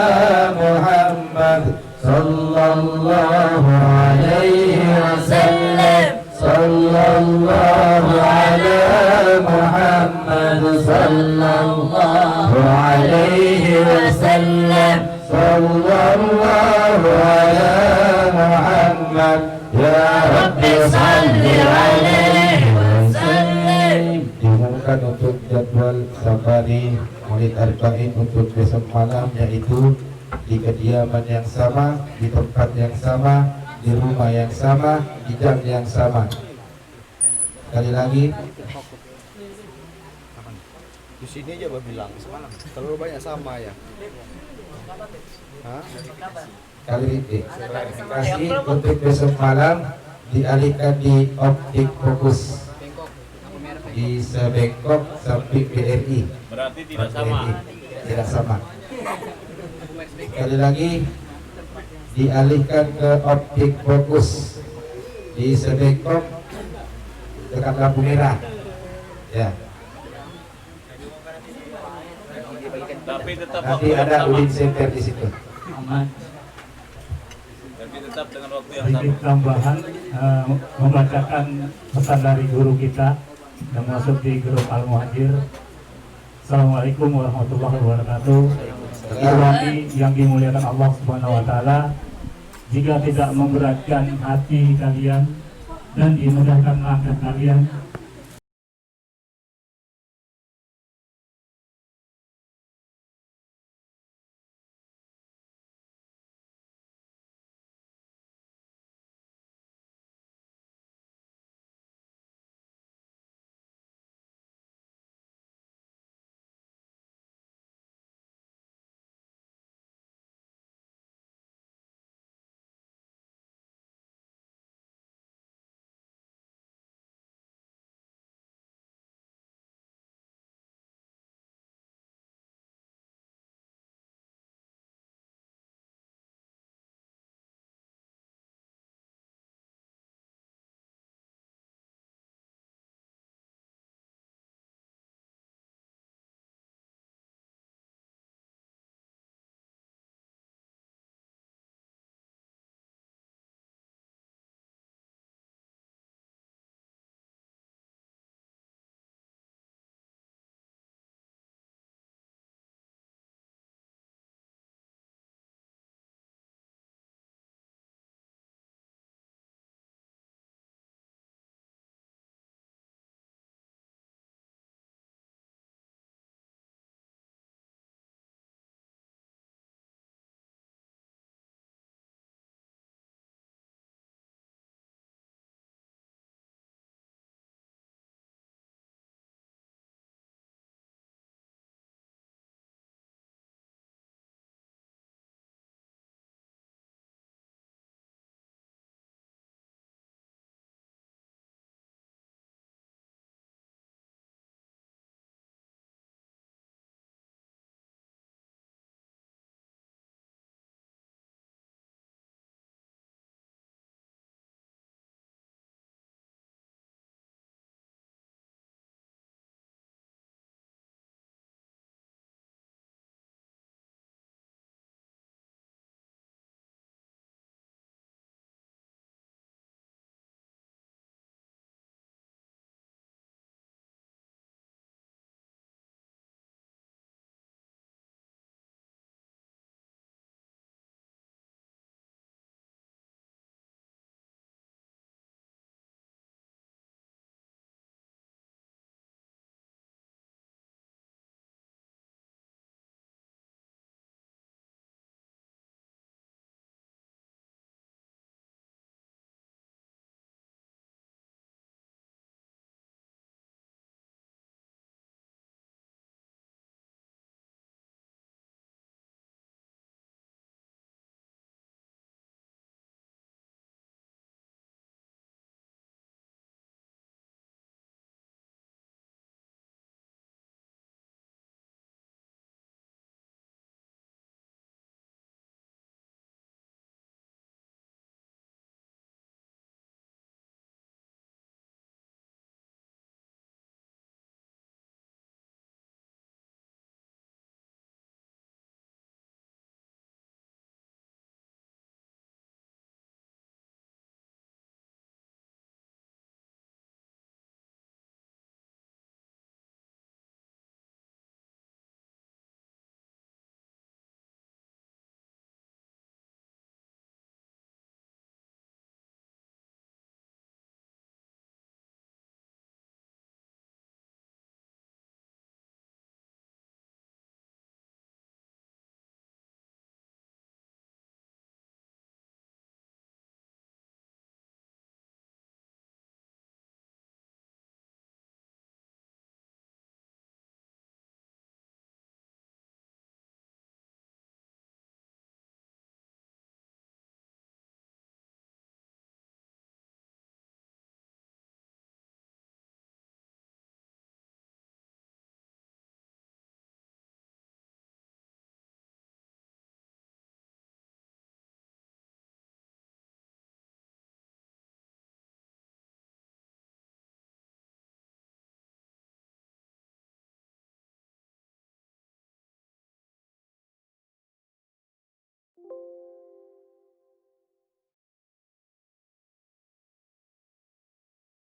Muhammad sallallahu alaihi wasallam. Sallallahu ala Muhammad sallallahu alaihi wasallam. Sallallahu ala Muhammad ya Rabbi salli alaihi wasallam. diumumkan untuk jadwal safari Maulid Arba'in untuk besok malam, yaitu di kediaman yang sama, di tempat yang sama, di rumah yang sama, di jam yang sama. Sekali lagi, Di sini aja Bapak bilang semalam terlalu banyak sama ya. Hah? kali ini kasih untuk besok malam dialihkan di optik fokus di sebengkok samping BRI. Berarti tidak sama. Tidak sama. Sekali lagi dialihkan ke optik fokus di sebengkok dekat lampu merah. Ya. Tapi tetap Nanti waktu yang ada sama. Udin Center di situ. Tapi tetap dengan waktu yang sedikit sama. tambahan membacakan pesan dari guru kita yang masuk di grup Al-Muhajir. Assalamualaikum warahmatullahi wabarakatuh. Ikhwani yang dimuliakan Allah Subhanahu wa taala, jika tidak memberatkan hati kalian dan dimudahkan langkah kalian,